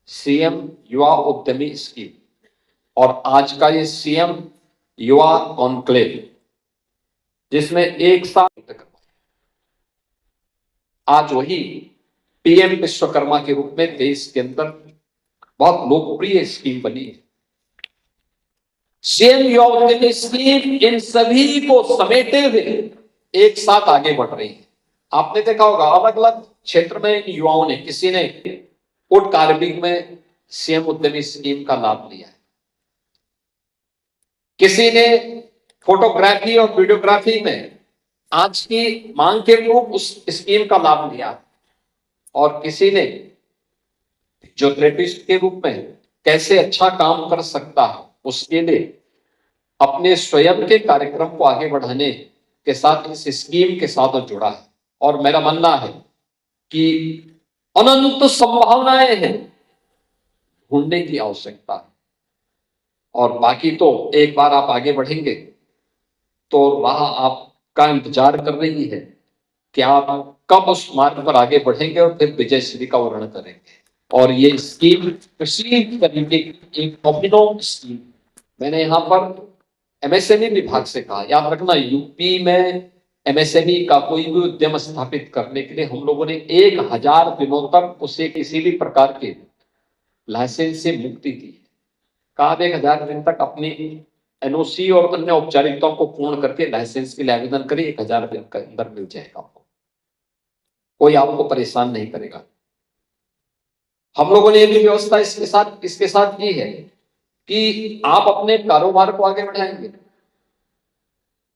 सीएम युवा उद्यमी स्कीम और आज का ये सीएम युवा कॉन्क्लेव, जिसमें एक साथ आज वही पीएम विश्वकर्मा के रूप में देश के अंदर बहुत लोकप्रिय स्कीम बनी है। सीएम युवा उद्यमी स्कीम इन सभी को समेटे हुए एक साथ आगे बढ़ रही है। आपने देखा होगा अलग अलग क्षेत्र में इन युवाओं ने, किसी ने वुड कार्विंग में सीएम उद्यमी स्कीम का लाभ लिया है, किसी ने फोटोग्राफी और वीडियोग्राफी में आज की मांग के अनुरूप उस स्कीम का लाभ लिया, और किसी ने जो थेरेपिस्ट के रूप में कैसे अच्छा काम कर सकता है उसके लिए अपने स्वयं के कार्यक्रम को आगे बढ़ाने के साथ इस स्कीम के साथ जुड़ा है। और मेरा मानना है कि अनंत संभावनाएं हैं, ढूंढने की आवश्यकता है। और बाकी तो एक बार आप आगे बढ़ेंगे तो राह आपका इंतजार कर रही है कि आप कब उस मार्ग पर आगे बढ़ेंगे और फिर विजय श्री का वर्णन करेंगे। और ये स्कीम किसी तरीके की एक ऑप्टिमम स्कीम, मैंने यहाँ पर एमएसएमई विभाग से कहा, याद रखना यूपी में एमएसएमई का कोई भी उद्यम स्थापित करने के लिए हम लोगों ने 1000 दिनों तक उसे किसी भी प्रकार के लाइसेंस से मुक्ति दी है। कहा 1000 दिन तक अपनी एनओसी और अन्य औपचारिकताओं को पूर्ण करके लाइसेंस के लिए आवेदन करिए, 1000 दिन के अंदर मिल जाएगा आपको, कोई आपको परेशान नहीं करेगा। हम लोगों ने ये भी व्यवस्था इसके साथ की है कि आप अपने कारोबार को आगे बढ़ाएंगे,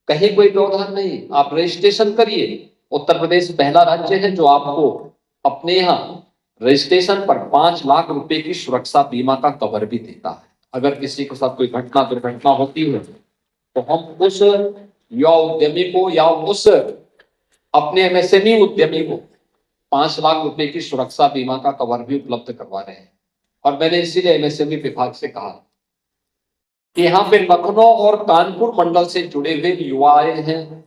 कहीं कोई व्यवधान नहीं, आप रजिस्ट्रेशन करिए। उत्तर प्रदेश पहला राज्य है जो आपको अपने यहाँ रजिस्ट्रेशन पर 5 लाख रुपए की सुरक्षा बीमा का कवर भी देता है। अगर किसी के साथ कोई घटना दुर्घटना होती है तो हम उस युवा उद्यमी को या उस अपने एमएसएमई उद्यमी को 5 लाख रुपए की सुरक्षा बीमा का कवर भी उपलब्ध करवा रहे हैं। और मैंने इसीलिए एमएसएमई विभाग से कहा कि यहाँ पे लखनऊ और कानपुर मंडल से जुड़े हुए युवा आए हैं,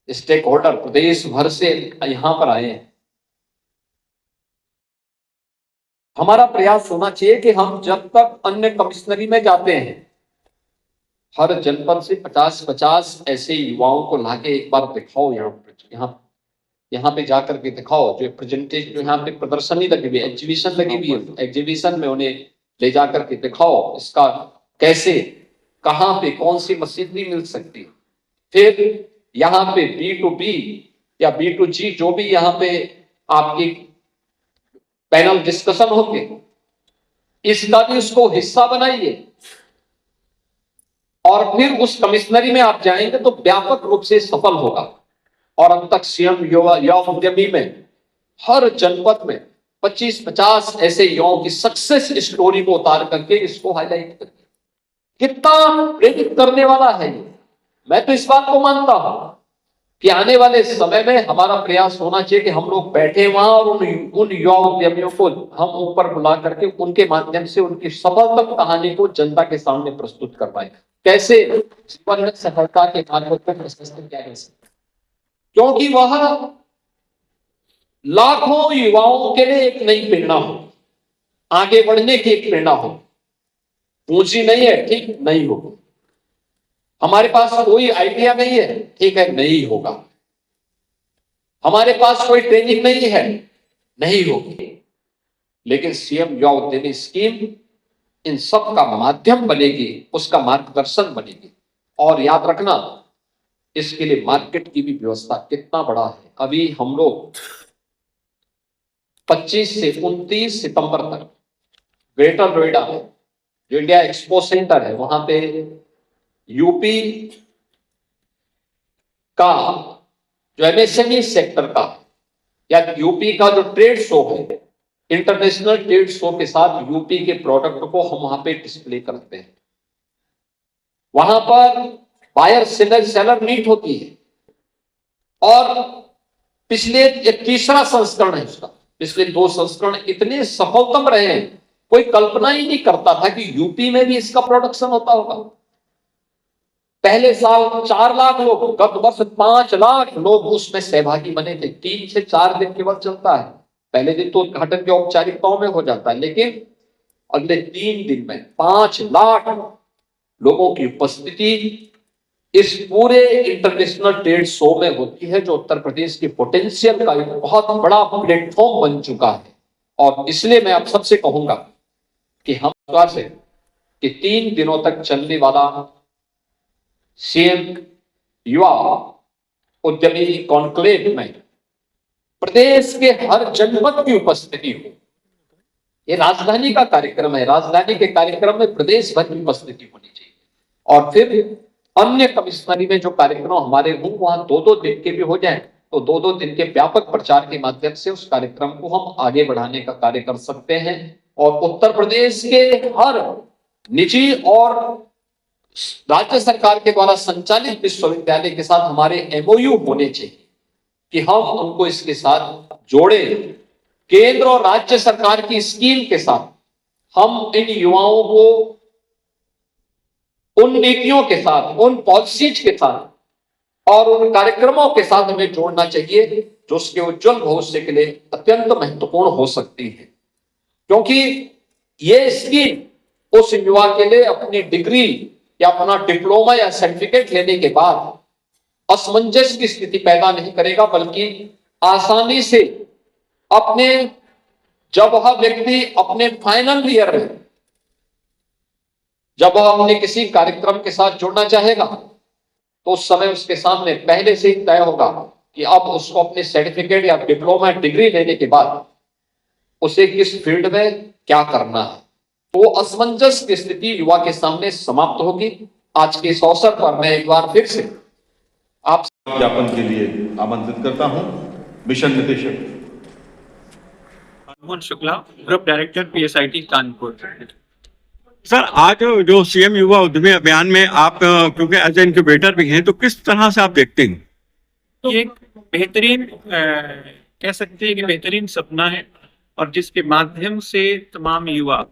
स्टेक होल्डर प्रदेश भर से यहाँ पर आए हैं। हमारा प्रयास होना चाहिए कि हम जब तक अन्य कमिश्नरी में जाते हैं हर जनपद से 50-50 ऐसे युवाओं को लाके एक बार दिखाओ, यहाँ पे जाकर के दिखाओ। जो प्रेजेंटेशन, जो यहाँ पे प्रदर्शनी लगी हुई, एग्जीबिशन लगी हुई है, एग्जीबिशन में उन्हें ले जाकर के दिखाओ इसका कैसे, कहाँ पे कौन सी मशीनरी मिल सकती है। फिर यहाँ पे B2B या B2G जो भी यहाँ पे आपकी पैनल डिस्कशन होंगे, इसका भी उसको हिस्सा बनाइए। और फिर उस कमिश्नरी में आप जाएंगे तो व्यापक रूप से सफल होगा। और अब तक सीएम युवा उद्यमी में हर जनपद में 25-50 ऐसे युवाओं की सक्सेस स्टोरी को उतार करके इसको हाईलाइट करिए। कितना प्रेरित करने वाला है ये। मैं तो इस बात को मानता हूं कि आने वाले समय में हमारा प्रयास होना चाहिए कि हम लोग बैठे वहां और उन युवा उद्यमियों को हम ऊपर बुला करके उनके माध्यम से उनकी सफलता कहानी को जनता के सामने प्रस्तुत कर पाए। कैसे जीवन में सफलता के मार्ग को प्रशस्त किया जा सकता, क्योंकि वह लाखों युवाओं के लिए एक नई प्रेरणा हो, आगे बढ़ने की एक प्रेरणा हो। पूंजी नहीं है, ठीक, नहीं होगी। हमारे पास कोई आइडिया नहीं है, ठीक है, नहीं होगा। हमारे पास कोई ट्रेनिंग नहीं है, नहीं होगी। लेकिन सीएम युवा उद्यमी स्कीम इन सब का माध्यम बनेगी, उसका मार्गदर्शन बनेगी। और याद रखना, इसके लिए मार्केट की भी व्यवस्था कितना बड़ा है। अभी हम लोग 25 से 29 सितंबर तक ग्रेटर नोएडा में जो इंडिया एक्सपो सेंटर है, वहां पे यूपी का जो एमएसएमई सेक्टर का या यूपी का जो ट्रेड शो है, इंटरनेशनल ट्रेड शो के साथ यूपी के प्रोडक्ट को हम वहां पे डिस्प्ले करते हैं। वहां पर बायर सेलर मीट होती है। और पिछले एक तीसरा संस्करण है उसका, पिछले 2 संस्करण इतने सफलतम रहे हैं, कोई कल्पना ही नहीं करता था कि यूपी में भी इसका प्रोडक्शन होता होगा। पहले साल 4 लाख लोग, गत वर्ष 5 लाख लोग उसमें सहभागी बने थे। 3 से 4 दिन केवल चलता है, पहले दिन तो उद्घाटन की औपचारिकताओं में हो जाता है, लेकिन अगले 3 दिन में 5 लाख लोगों की उपस्थिति इस पूरे इंटरनेशनल ट्रेड शो में होती है, जो उत्तर प्रदेश की पोटेंशियल का एक बहुत बड़ा प्लेटफॉर्म बन चुका है। और इसलिए मैं आप सबसे कहूंगा कि हम विश्वास है कि 3 दिनों तक चलने वाला सीएम युवा उद्यमी कॉन्क्लेव में प्रदेश के हर जनपद की उपस्थिति हो। ये राजधानी का कार्यक्रम है, राजधानी के कार्यक्रम में प्रदेश भर की उपस्थिति होनी चाहिए। और फिर अन्य कमिश्नरी में जो कार्यक्रम हमारे हों, वहां 2-2 दिन के भी हो जाए तो 2-2 दिन के व्यापक प्रचार के माध्यम से उस कार्यक्रम को हम आगे बढ़ाने का कार्य कर सकते हैं। और उत्तर प्रदेश के हर निजी और राज्य सरकार के द्वारा संचालित विश्वविद्यालय के साथ हमारे एमओयू होने चाहिए कि हम उनको इसके साथ जोड़े। केंद्र और राज्य सरकार की स्कीम के साथ हम इन युवाओं को उन नीतियों के साथ, उन पॉलिसीज के साथ और उन कार्यक्रमों के साथ हमें जोड़ना चाहिए जो उसके उज्जवल भविष्य के लिए अत्यंत महत्वपूर्ण हो सकती है। क्योंकि ये स्कीम उस युवा के लिए अपनी डिग्री या अपना डिप्लोमा या सर्टिफिकेट लेने के बाद असमंजस की स्थिति पैदा नहीं करेगा, बल्कि आसानी से अपने, जब वह व्यक्ति अपने फाइनल ईयर में जब वह अपने किसी कार्यक्रम के साथ जुड़ना चाहेगा तो उस समय उसके सामने पहले से ही तय होगा कि अब उसको अपने सर्टिफिकेट या डिप्लोमा डिग्री लेने के बाद उसे किस फील्ड में क्या करना है। तो असमंजस की स्थिति युवा के सामने समाप्त होगी। आज के इस अवसर पर मैं एक बार फिर से आप ज्ञापन के लिए आमंत्रित करता हूं मिशन निदेशक Mohan Shukla, group director PSIT Kanpur. Sir, आज जो CM युवा उद्यमी अभियान में आप क्योंकि एज ए इनक्यूबेटर भी हैं, तो किस तरह से आप देखते हैं? तो एक बेहतरीन कह सकते हैं कि बेहतरीन सपना है, और जिसके माध्यम से तमाम युवा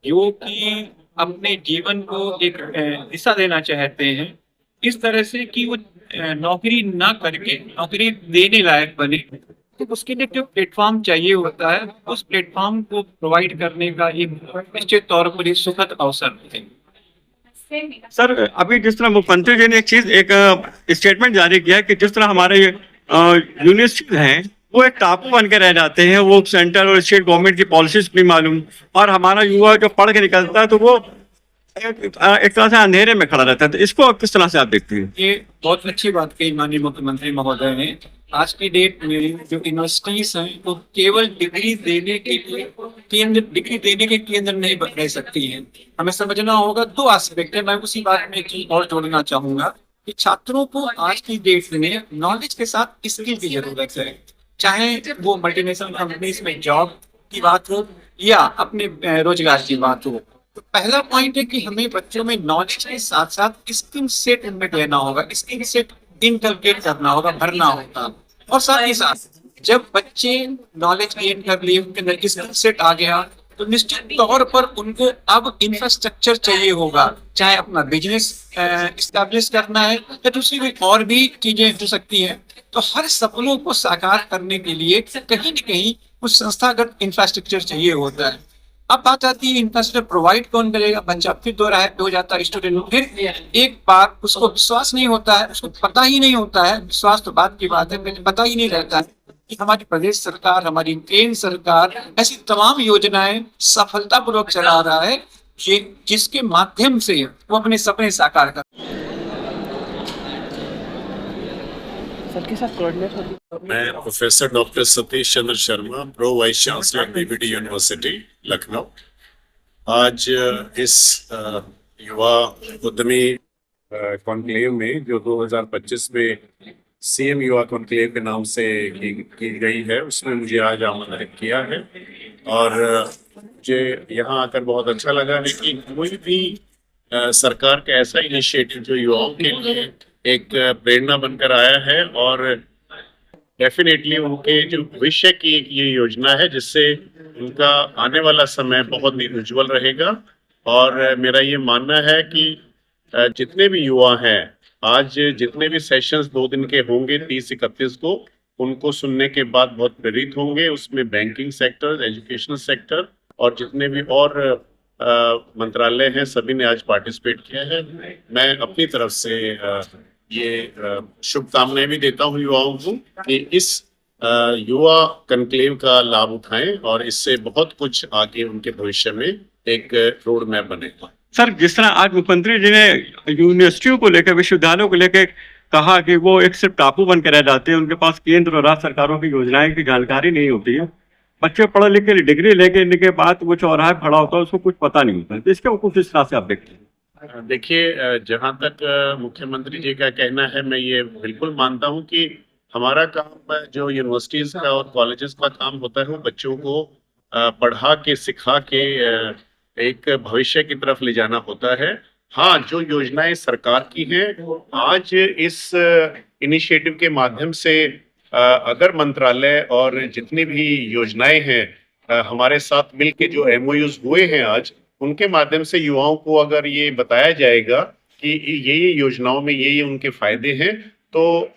जो कि अपने जीवन को एक दिशा देना चाहते हैं, इस तरह से कि वो नौकरी ना करके नौकरी देने लायक बने, तो उसके लिए जो प्लेटफॉर्म चाहिए होता है, उस प्लेटफॉर्म को प्रोवाइड करने का एक निश्चित तौर पर एक सुखद अवसर है। सर, अभी जिस तरह मुख्यमंत्री जी ने एक स्टेटमेंट जारी किया है कि जिस तरह हमारे यूनिवर्सिटीज हैं वो एक टापू बन के रह जाते हैं, वो सेंट्रल और स्टेट गवर्नमेंट की पॉलिसीज नहीं मालूम, और हमारा युवा जो पढ़ के निकलता है तो वो एक तरह से अंधेरे में खड़ा रहता है, तो इसको किस तरह से आप देखते हैं? ये बहुत अच्छी बात कही माननीय मुख्यमंत्री महोदय ने। आज की डेट में जो यूनिवर्सिटीज हैं वो केवल डिग्री देने के केंद्र नहीं रह सकती हैं। हमें समझना होगा दो एस्पेक्ट है। मैं उसी बात में एक और जोड़ना चाहूंगा कि छात्रों को आज की डेट में नॉलेज के साथ स्किल की जरूरत है, चाहे वो मल्टीनेशनल कंपनीज में जॉब की बात हो या अपने रोजगार की बात हो। तो पहला पॉइंट है कि हमें बच्चों में नॉलेज के साथ साथ स्किल सेट उनमें लेना होगा, स्किल सेट इनकलकेट करना होगा, भरना होगा। और साथ ही साथ जब बच्चे नॉलेज गेन कर लिए, उनके अंदर स्किल सेट आ गया, तो निश्चित तौर पर उनको अब इंफ्रास्ट्रक्चर चाहिए होगा, चाहे अपना बिजनेस एस्टैब्लिश करना है या दूसरी कोई और भी चीजें हो सकती हैं। तो हर सपनों को साकार करने के लिए कहीं न कहीं कुछ संस्थागत इंफ्रास्ट्रक्चर चाहिए होता है। अब बात आती है इंफ्रास्ट्रक्चर प्रोवाइड कौन करेगा। बच्चा फिर हो जाता है स्टूडेंट, फिर एक बार उसको विश्वास नहीं होता है, उसको पता ही नहीं होता है, विश्वास तो बात की बात है, पता ही नहीं रहता है कि हमारी प्रदेश सरकार, हमारी केंद्र सरकार ऐसी तमाम योजनाएं सफलतापूर्वक चला रहा है जिसके माध्यम से वो अपने सपने साकार कर। मैं professor doctor Satish Chandra Sharma, pro vice chancellor BBD university Lucknow. आज इस युवा उद्यमी कॉन्क्लेव में जो 2025 में CM युवा कॉन्क्लेव के नाम से की गई है, उसमें मुझे आज आमंत्रित किया है। और मुझे यहाँ आकर बहुत अच्छा लगा है कि कोई भी सरकार का ऐसा इनिशिएटिव जो युवाओं के लिए एक प्रेरणा बनकर आया है, और डेफिनेटली उनके जो भविष्य की एक ये योजना है जिससे उनका आने वाला समय बहुत ही उज्जवल रहेगा। और मेरा ये मानना है कि जितने भी युवा हैं, आज जितने भी सेशंस 2 दिन के होंगे 30-31 को, उनको सुनने के बाद बहुत प्रेरित होंगे। उसमें बैंकिंग सेक्टर, एजुकेशनल सेक्टर और जितने भी और मंत्रालय हैं, सभी ने आज पार्टिसिपेट किया है। मैं अपनी तरफ से ये शुभकामनाएं भी देता हूँ युवाओं को कि इस युवा कॉन्क्लेव का लाभ उठाएं और इससे बहुत कुछ आगे उनके भविष्य में एक रोड मैप बनेगा। सर, जिस तरह आज मुख्यमंत्री जी ने यूनिवर्सिटियों को लेकर, विश्वविद्यालयों को लेकर कहा कि वो एक सिर्फ टापू बन के रह जाते हैं, उनके पास केंद्र और राज्य सरकारों की योजनाएं की जानकारी नहीं होती है, बच्चे पढ़ लिख के डिग्री लेने के बाद वो चौराहे खड़ा होता है, उसको कुछ पता नहीं होता है, तो इसके कुछ इस तरह से आप देखते हैं? देखिए, जहाँ तक मुख्यमंत्री जी का कहना है, मैं ये बिल्कुल मानता हूँ कि हमारा काम जो यूनिवर्सिटीज का और कॉलेजेस का काम होता है वो बच्चों को पढ़ा के, सिखा के एक भविष्य की तरफ ले जाना होता है। हाँ, जो योजनाएं सरकार की हैं, आज इस इनिशिएटिव के माध्यम से अगर मंत्रालय और जितनी भी योजनाएं हैं हमारे साथ मिलके जो एमओयूज हुए हैं आज, उनके माध्यम से युवाओं को अगर ये बताया जाएगा कि ये योजनाओं में ये उनके फायदे हैं, तो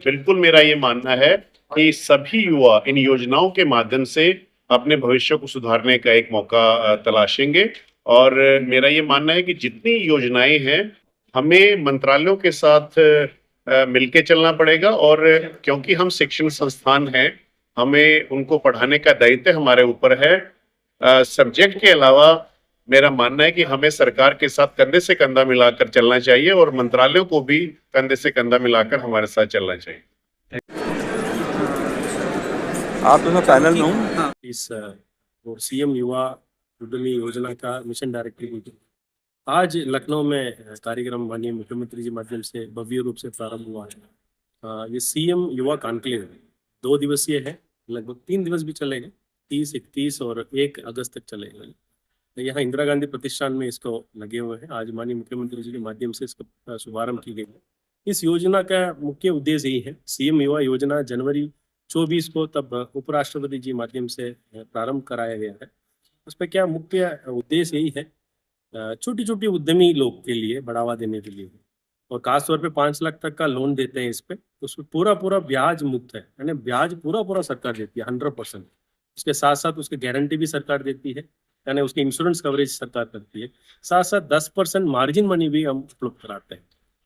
बिल्कुल मेरा ये मानना है कि सभी युवा इन योजनाओं के माध्यम से अपने भविष्य को सुधारने का एक मौका तलाशेंगे। और मेरा ये मानना है कि जितनी योजनाएं हैं, हमें मंत्रालयों के साथ मिलके चलना पड़ेगा, और क्योंकि हम शिक्षण संस्थान हैं, हमें उनको पढ़ाने का दायित्व हमारे ऊपर है। सब्जेक्ट के अलावा मेरा मानना है कि हमें सरकार के साथ कंधे से कंधा मिलाकर चलना चाहिए, और मंत्रालयों को भी कंधे से कंधा मिलाकर हमारे साथ चलना चाहिए। आप दोनों पैनल में हूँ इस और सीएम युवा उद्यमी योजना का मिशन डायरेक्टर भी आज लखनऊ में कार्यक्रम माननीय मुख्यमंत्री जी माध्यम से भव्य रूप से प्रारंभ हुआ है। ये सीएम युवा कॉन्क्लेव 2 दिवसीय है, लगभग 3 दिवस भी चलेंगे, 30, 31 और 1 अगस्त तक चलेगा। यहाँ इंदिरा गांधी प्रतिष्ठान में इसको लगे हुए हैं। आज माननीय मुख्यमंत्री जी के माध्यम से इसका शुभारंभ की गई है। इस योजना का मुख्य उद्देश्य यही है, सीएम युवा योजना जनवरी 24 को तब उपराष्ट्रपति जी माध्यम से प्रारंभ कराया गया है। उस पर क्या मुख्य उद्देश्य यही है, छोटी छोटी उद्यमी लोग के लिए बढ़ावा देने के लिए, और खासतौर पे 5 लाख तक का लोन देते हैं इस पे, उसमें पूरा ब्याज मुक्त है, यानी ब्याज पूरा सरकार देती है 100%। उसके साथ साथ उसकी गारंटी भी सरकार देती है, यानी उसकी इंश्योरेंस कवरेज सरकार करती है। साथ साथ 10% मार्जिन मनी भी हम उपलब्ध कराते हैं।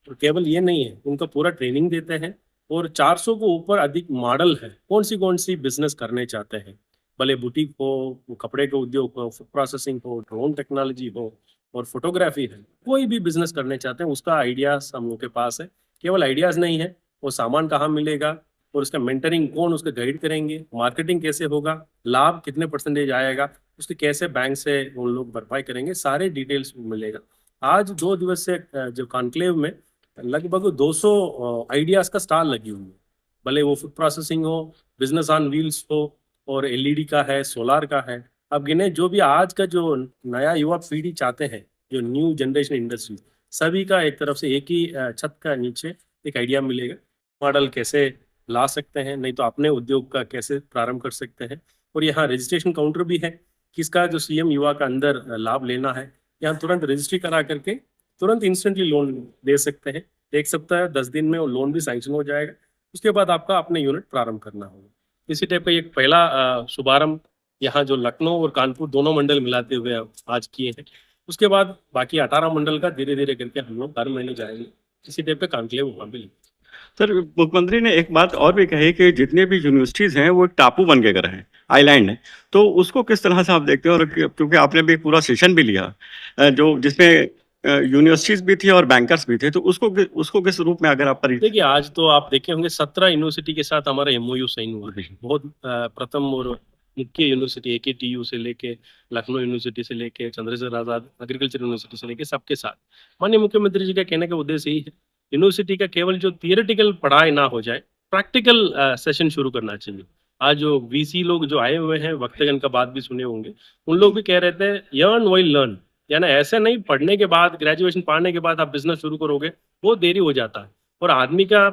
और केवल ये नहीं है, उनका पूरा ट्रेनिंग देते हैं, और 400 को ऊपर अधिक मॉडल है, कौन सी बिजनेस करने चाहते हैं, भले बुटीक हो, कपड़े का उद्योग हो, फूड प्रोसेसिंग हो, ड्रोन टेक्नोलॉजी हो और फोटोग्राफी है, कोई भी बिजनेस करने चाहते हैं उसका आइडियाज हम लोग के पास है। केवल आइडियाज नहीं है, वो सामान कहाँ मिलेगा और उसका मेंटरिंग कौन उसका गाइड करेंगे, मार्केटिंग कैसे होगा, लाभ कितने % आएगा, उसके कैसे बैंक से उन लोग भरपाई करेंगे, सारे डिटेल्स मिलेगा। आज 2 दिवस से जो कॉन्क्लेव में लगभग 200 आइडियाज का स्टॉल लगी हुई है, भले वो फूड प्रोसेसिंग हो, बिजनेस ऑन व्हील्स हो, और एलईडी का है, सोलार का है। अब गिने जो भी आज का जो नया युवा पीढ़ी चाहते हैं, जो न्यू जनरेशन इंडस्ट्री, सभी का एक तरफ से एक ही छत का नीचे एक आइडिया मिलेगा। मॉडल कैसे ला सकते हैं, नहीं तो अपने उद्योग का कैसे प्रारंभ कर सकते हैं। और यहाँ रजिस्ट्रेशन काउंटर भी है, किसका जो सीएम युवा का अंदर लाभ लेना है, यहाँ तुरंत रजिस्ट्री करा करके तुरंत इंस्टेंटली लोन दे सकते हैं। 1 सप्ताह 10 दिन में वो लोन भी सैंक्शन हो जाएगा। उसके बाद आपका अपने यूनिट प्रारंभ करना होगा। इसी टाइप का एक पहला शुभारंभ यहाँ जो लखनऊ और कानपुर दोनों मंडल मिलाते हुए आज किए हैं। उसके बाद बाकी 18 मंडल का धीरे धीरे करके हम लोग हर महीने जाएंगे। इसी टाइप का कॉन्क्लेव वहाँ पे। सर, मुख्यमंत्री ने एक बात और भी कही कि जितने भी यूनिवर्सिटीज़ हैं वो एक टापू बन के हैं, आइलैंड है, तो उसको किस तरह से आप देखते हैं? और क्योंकि आपने भी पूरा सेशन भी लिया जो जिसमें यूनिवर्सिटीज भी थी और बैंकर्स भी थे, तो उसको किस रूप में अगर आप देखिए, आज तो आप देखे होंगे 17 यूनिवर्सिटी के साथ हमारा एमओयू साइन हुआ है। बहुत प्रथम और मुख्य यूनिवर्सिटी AKTU से लेके लखनऊ यूनिवर्सिटी से लेके चंद्रशेखर आजाद एग्रीकल्चर यूनिवर्सिटी से लेके सबके साथ। माननीय मुख्यमंत्री जी का कहने का उद्देश्य यही है, यूनिवर्सिटी का केवल जो थियोरेटिकल पढ़ाई ना हो जाए, प्रैक्टिकल सेशन शुरू करना चाहिए। आज जो VC लोग जो आए हुए हैं, वक्तगण का बात भी सुने होंगे, उन लोग भी कह रहे थे यर्न वाइल लर्न, यानी ऐसे नहीं पढ़ने के बाद, ग्रेजुएशन पढ़ने के बाद आप बिजनेस शुरू करोगे, वो देरी हो जाता है। और आदमी का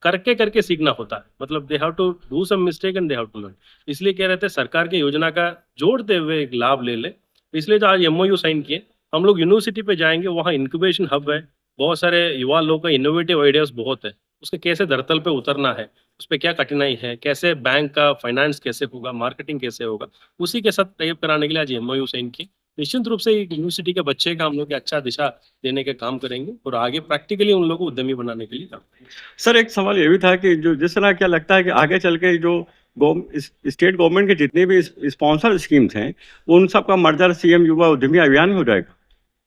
करके सीखना होता है, मतलब they have to do some mistake and they have to learn. इसलिए कह रहे थे सरकार की योजना का जोड़ते हुए एक लाभ ले ले, इसलिए तो आज MOU साइन किए। हम लोग यूनिवर्सिटी पे जाएंगे, वहाँ इंक्यूबेशन हब है, बहुत सारे युवा लोगों का इनोवेटिव आइडियाज बहुत है, उसके कैसे धरतल पे उतरना है, उस पर क्या कठिनाई है, कैसे बैंक का फाइनेंस कैसे होगा, मार्केटिंग कैसे होगा, उसी के साथ टाइप कराने के लिए आज MOU साइन किए। निश्चित रूप से यूनिवर्सिटी के बच्चे का हम लोग अच्छा दिशा देने का काम करेंगे और आगे प्रैक्टिकली उन लोगों को उद्यमी बनाने के लिए काम करेंगे। सर, एक सवाल ये भी था कि जो जिस तरह क्या लगता है कि आगे चल के जो स्टेट गवर्नमेंट के जितने भी स्पॉन्सर स्कीम्स हैं, उन सब का मर्जर CM युवा उद्यमी अभियान में हो जाएगा?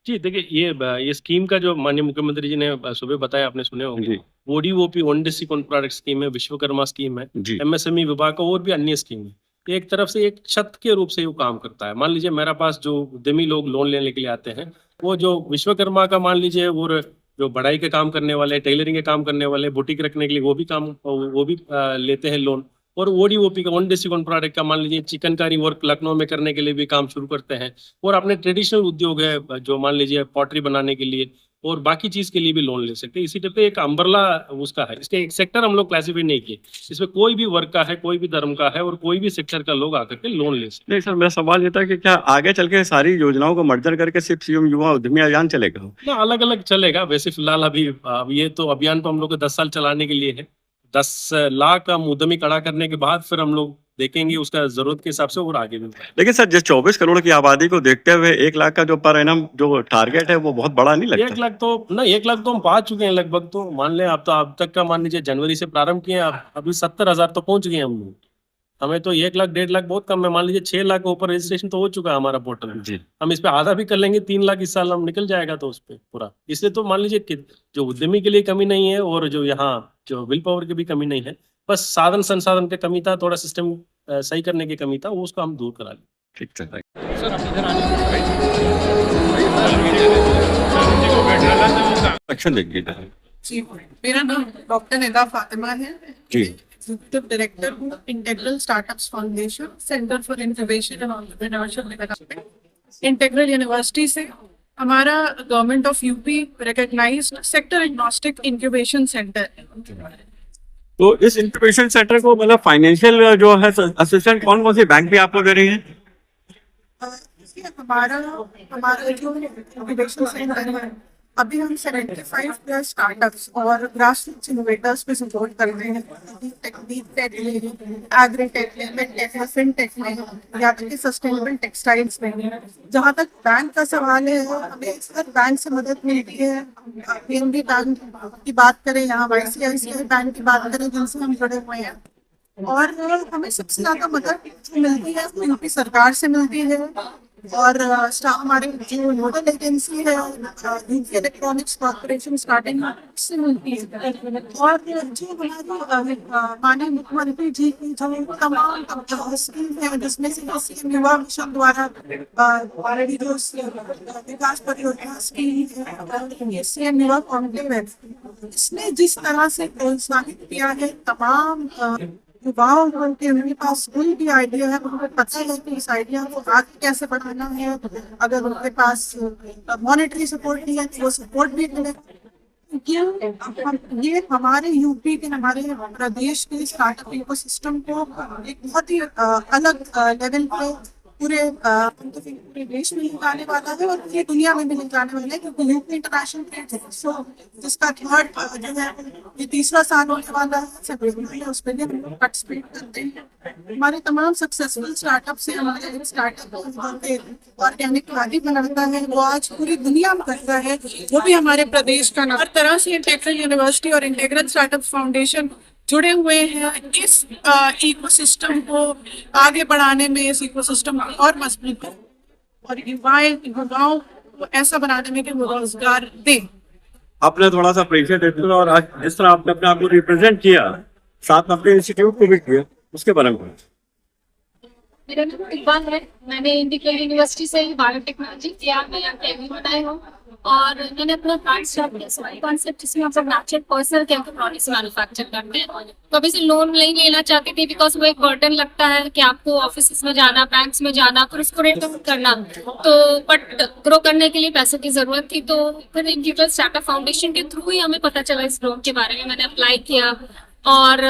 जी देखिए, ये स्कीम का जो माननीय मुख्यमंत्री जी ने सुबह बताया, आपने सुने होंगे, ODOP one district one product scheme है, विश्वकर्मा स्कीम है, MSME विभाग का और भी अन्य स्कीम है। एक तरफ से एक छत के रूप से वो काम करता है। मान लीजिए मेरे पास जो उद्यमी लोग लोन लेने के लिए आते हैं, वो जो विश्वकर्मा का मान लीजिए, और जो बढ़ाई के काम करने वाले, टेलरिंग के काम करने वाले, बुटीक रखने के लिए वो भी लेते हैं लोन। और ODOP का वन डिस्ट्रिक्ट वन प्रोडक्ट का मान लीजिए चिकनकारी वर्क लखनऊ में करने के लिए भी काम शुरू करते हैं। और अपने ट्रेडिशनल उद्योग है, जो मान लीजिए पॉटरी बनाने के लिए और बाकी चीज के लिए भी लोन ले सकते हैं। इसी टाइप पे एक अम्ब्रेला उसका है, इसके एक सेक्टर हम लोग क्लासीफाई नहीं किए, इसमें कोई भी वर्ग का है, कोई भी धर्म का है और कोई भी सेक्टर का लोग आकर के लोन ले सकते। नहीं सर, मेरा सवाल ये था कि क्या आगे चल के सारी योजनाओं को मर्जर करके सिर्फ सीएम युवा उद्यमी अभियान चलेगा? ना, अलग अलग चलेगा। वैसे फिलहाल अभी ये तो अभियान तो हम लोग को 10 साल चलाने के लिए है। 10 लाख का उद्यमी खड़ा करने के बाद फिर हम लोग देखेंगे उसका जरूरत के हिसाब से और आगे भी। लेकिन सर, जिस 24 करोड़ की आबादी को देखते हुए 1 लाख का जो पर एनम जो टारगेट है वो बहुत बड़ा नहीं लगता? 1 लाख तो ना, 1 लाख तो हम पा चुके हैं लगभग। तो मान लें आप, तो अब तक का मान लीजिए जनवरी से प्रारंभ किए, अभी 70,000 तो पहुंच गए हम लोग। हमें तो 1 लाख 1.5 लाख बहुत कम है। मान लीजिए 6 लाख के ऊपर रजिस्ट्रेशन तो हो चुका है हमारा पोर्टल जी। हम इस पे आधा भी कर लेंगे, 3 लाख इस साल हम निकल जाएगा तो उस पे पूरा। इसलिए तो मान लीजिए कि जो उद्यमी के लिए कमी नहीं है और जो यहाँ जो विल पावर की भी कमी नहीं है, बस साधन संसाधन की कमी था, थोड़ा सिस्टम सही करने की कमी था, वो उसको हम दूर करा लें। ठीक है एक्शन देखिए जी। मेरा नाम डॉक्टर निदा फातिमा है जी, एग्जीक्यूटिव डायरेक्टर हूँ integral startups foundation, centre for innovation and entrepreneurship development, integral university से। हमारा government of UP recognised sector agnostic incubation centre है। तो इस इंक्यूबेशन सेंटर को मतलब फाइनेंशियल जो है असिस्टेंट कौन सी बैंक भी आपको दे रही है? हमारा जो इंक्यूबेशन सेंटर है, अभी हम 75 प्लस स्टार्टअप्स और ग्रासरूट्स इनोवेटर्स पे सपोर्ट कर रहे हैं। टेक्निक टेक में, एग्रीटेक में, मेडटेक में, फिनटेक में, या फिर सस्टेनेबल टेक्सटाइल्स में। जहाँ तक बैंक का सवाल है, हमें अक्सर बैंक से मदद मिलती है। पीएनबी बैंक की बात करें, यहाँ ICICI बैंक की बात करें, जिनसे हम जुड़े हुए हैं, और हमें सबसे ज्यादा मदद मिलती है यूपी सरकार से मिलती है। और हमारे जो नोडल एजेंसी है यूपी इलेक्ट्रॉनिक्स कॉर्पोरेशन स्टार्टिंग से मिलती है। और जो हमारे माननीय मुख्यमंत्री जी की जो तमाम स्कीम है, जिसमें से सीएम युवा मिशन द्वारा जो विकास परियोजना स्कीम है, सीएम युवा कॉन्क्लेव है, इसने जिस तरह से प्रोत्साहित किया है तमाम युवाओं को, उनके पास कोई भी आइडिया है, उनको पता है कि इस आइडिया को आगे कैसे बढ़ाना है। अगर उनके पास मॉनेटरी सपोर्ट नहीं है तो वो सपोर्ट भी मिले। ये हमारे यूपी के, हमारे प्रदेश के स्टार्टअप इकोसिस्टम को एक बहुत ही अलग लेवल पे पूरे देश में निकालने वाला है और पूरी दुनिया में भी निकालने वाला है, क्योंकि यूपी इंटरनेशनल ट्रेड है। सो जिसका थर्ड जो है ये 3रा साल होने वाला है, उस पर हम लोग पार्टिसिपेट करते हैं। हमारे तमाम सक्सेसफुल स्टार्टअप से हमारे स्टार्टअप ऑर्गेनिक खादी बनाता है, वो आज पूरी दुनिया में करता है, वो भी हमारे प्रदेश का नाम। हर तरह से इंटेग्रल यूनिवर्सिटी और इंटेग्रल स्टार्टअप फाउंडेशन जुड़े हुए हैं इस इकोसिस्टम को आगे बढ़ाने में, इस इकोसिस्टम को और मजबूत और युवाओं को ऐसा बनाने में कि वो रोजगार दे। आपने थोड़ा सा परिचय देते हो और आज जिस तरह आपने अपने आप को रिप्रेजेंट किया, साथ में अपने इंस्टीट्यूट को भी किया, उसके बारे में। मेरा नाम इकबाल है, मैंने इंडिकल यूनिवर्सिटी से बायोटेक्नोलॉजी किया, मैं यहाँ बनाई हूँ और मैंने अपना प्लांट स्टार्ट किया। सो कॉन्सेप्ट जिसमें हम सब नेचुरल पर्सनल केयर के प्रोडक्ट्स मैन्युफैक्चर करते हैं। तो अभी से लोन नहीं लेना चाहती थी बिकॉज वो एक बर्डन लगता है कि आपको ऑफिस में जाना, बैंक्स में जाना, फिर उसको रिटर्न करना। तो बट ग्रो करने के लिए पैसों की जरूरत थी, तो फिर इंडिविजुअल स्टार्टअप फाउंडेशन के थ्रू ही हमें पता चला इस लोन के बारे में। मैंने अप्लाई किया और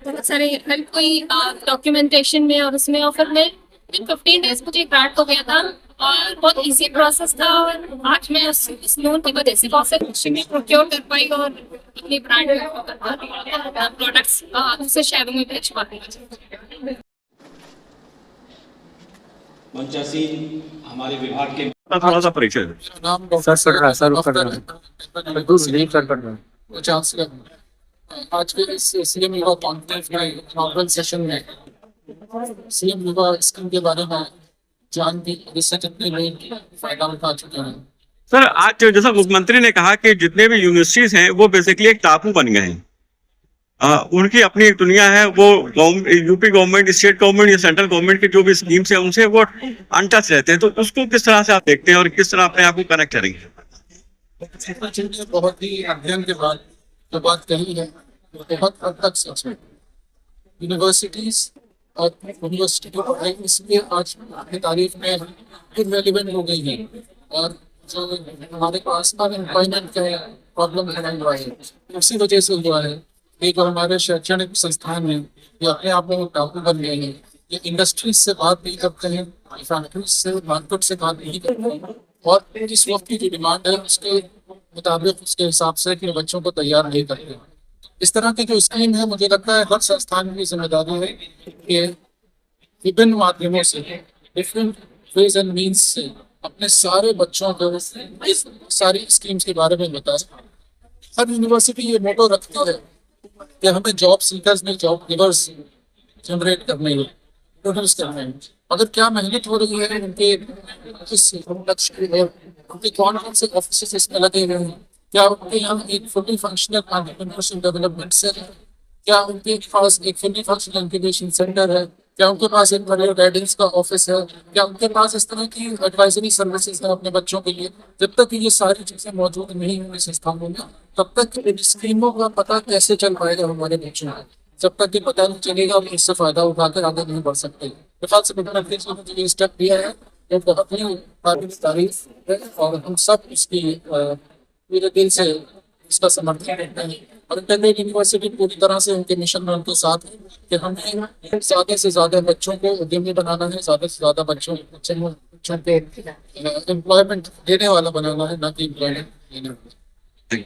बहुत सारे हेल्प हुई डॉक्यूमेंटेशन में और उसमें, और फिर मैं 15 डेज मुझे ग्रांट हो गया था और बहुत इजी प्रोसेस था। और आज मैं इस लोन की वजह से बहुत सारे मशीनें प्रोक्योर कर पाई और अपनी ब्रांड कर पाई, प्रोडक्ट्स दूसरे शहरों में बेच पाती हूँ। मंचासीन हमारे विभाग के थोड़ा सा परिचय नाम आज के इस सीएम युवा कॉन्क्लेव में इनॉग्रल सेशन में सीएम युवा स्कीम के बारे में जान भी इससे कितने लोग फायदा उठा चुके हैं। सर, आज जैसा मुख्यमंत्री ने कहा कि जितने भी यूनिवर्सिटीज हैं वो बेसिकली एक टापू बन गए हैं, उनकी अपनी एक दुनिया है। वो यूपी गवर्नमेंट, स्टेट गवर्नमेंट या सेंट्रल गवर्नमेंट की जो भी स्कीम्स है उनसे वो अनटच रहते हैं। तो उसको किस तरह से आप देखते हैं और किस तरह अपने आप को कनेक्ट करेंगे? बहुत ही अध्ययन के बाद जो बात कही है वो बहुत हद तक सच है। यूनिवर्सिटीज और यूनिवर्सिटी की पढ़ाई इसलिए आज अपनी तारीफ में इनरेलेवेंट हो गई है और जो हमारे पास अनएम्प्लॉयमेंट का प्रॉब्लम बना हुआ है, उसी वजह से हुआ है। ये जो हमारे शैक्षणिक संस्थान है ये अपने आप में टापू बन गए हैं। ये इंडस्ट्रीज से बात नहीं करते हैं, फैक्ट्रीज से मार्केट से बात नहीं करते हैं, और जिस वक्त की जो डिमांड है उसके मुताबिक उसके हिसाब से अपने बच्चों को तैयार नहीं करते। इस तरह की जो स्कीम है, मुझे लगता है हर संस्थान की जिम्मेदारी है कि विभिन्न माध्यमों से, डिफरेंट वेज एंड मीन्स से अपने सारे बच्चों को इस सारी स्कीम्स के बारे में बताएं। हर यूनिवर्सिटी ये मोटो रखती है कि हमें जॉब सीकर्स में जॉब गिवर्स जनरेट करने हैं, प्रोड्यूस करने हैं। अगर क्या मेहनत हो रही है उनके इस लक्ष्य के लिए, उनके कौन कौन से ऑफिस इसमें लगे हुए हैं, क्या उनके यहाँ एक fully functional entrepreneurship development cell है, क्या उनके पास एक फुली फंक्शनल इंक्यूबेशन सेंटर है, क्या उनके पास एक करियर गाइडेंस का ऑफिस है, क्या उनके पास इस तरह की एडवाइजरी सर्विसेज है अपने बच्चों के लिए। जब तक ये सारी चीजें मौजूद नहीं होंगी संस्थानों में, तब तक इन स्कीमों का पता कैसे चल पाएगा हमारे बच्चों को। जब तक ये पता नहीं चलेगा हम इससे फायदा उठाकर आगे नहीं बढ़ सकते। फिलहाल से जो ये स्टेप लिया है ये बहुत ही काबिल तारीफ है, और हम सब इसकी पूरे दिल से इसका समर्थन करते हैं। और इंटरनेट यूनिवर्सिटी पूरी तरह से उनके मिशन में उनके साथ है कि हमें ज़्यादा से ज़्यादा बच्चों को उद्यमी बनाना है, ज़्यादा से ज़्यादा बच्चों को एम्प्लॉयमेंट देने वाला बनाना है, ना कि एम्प्लॉयमेंट देने वाला।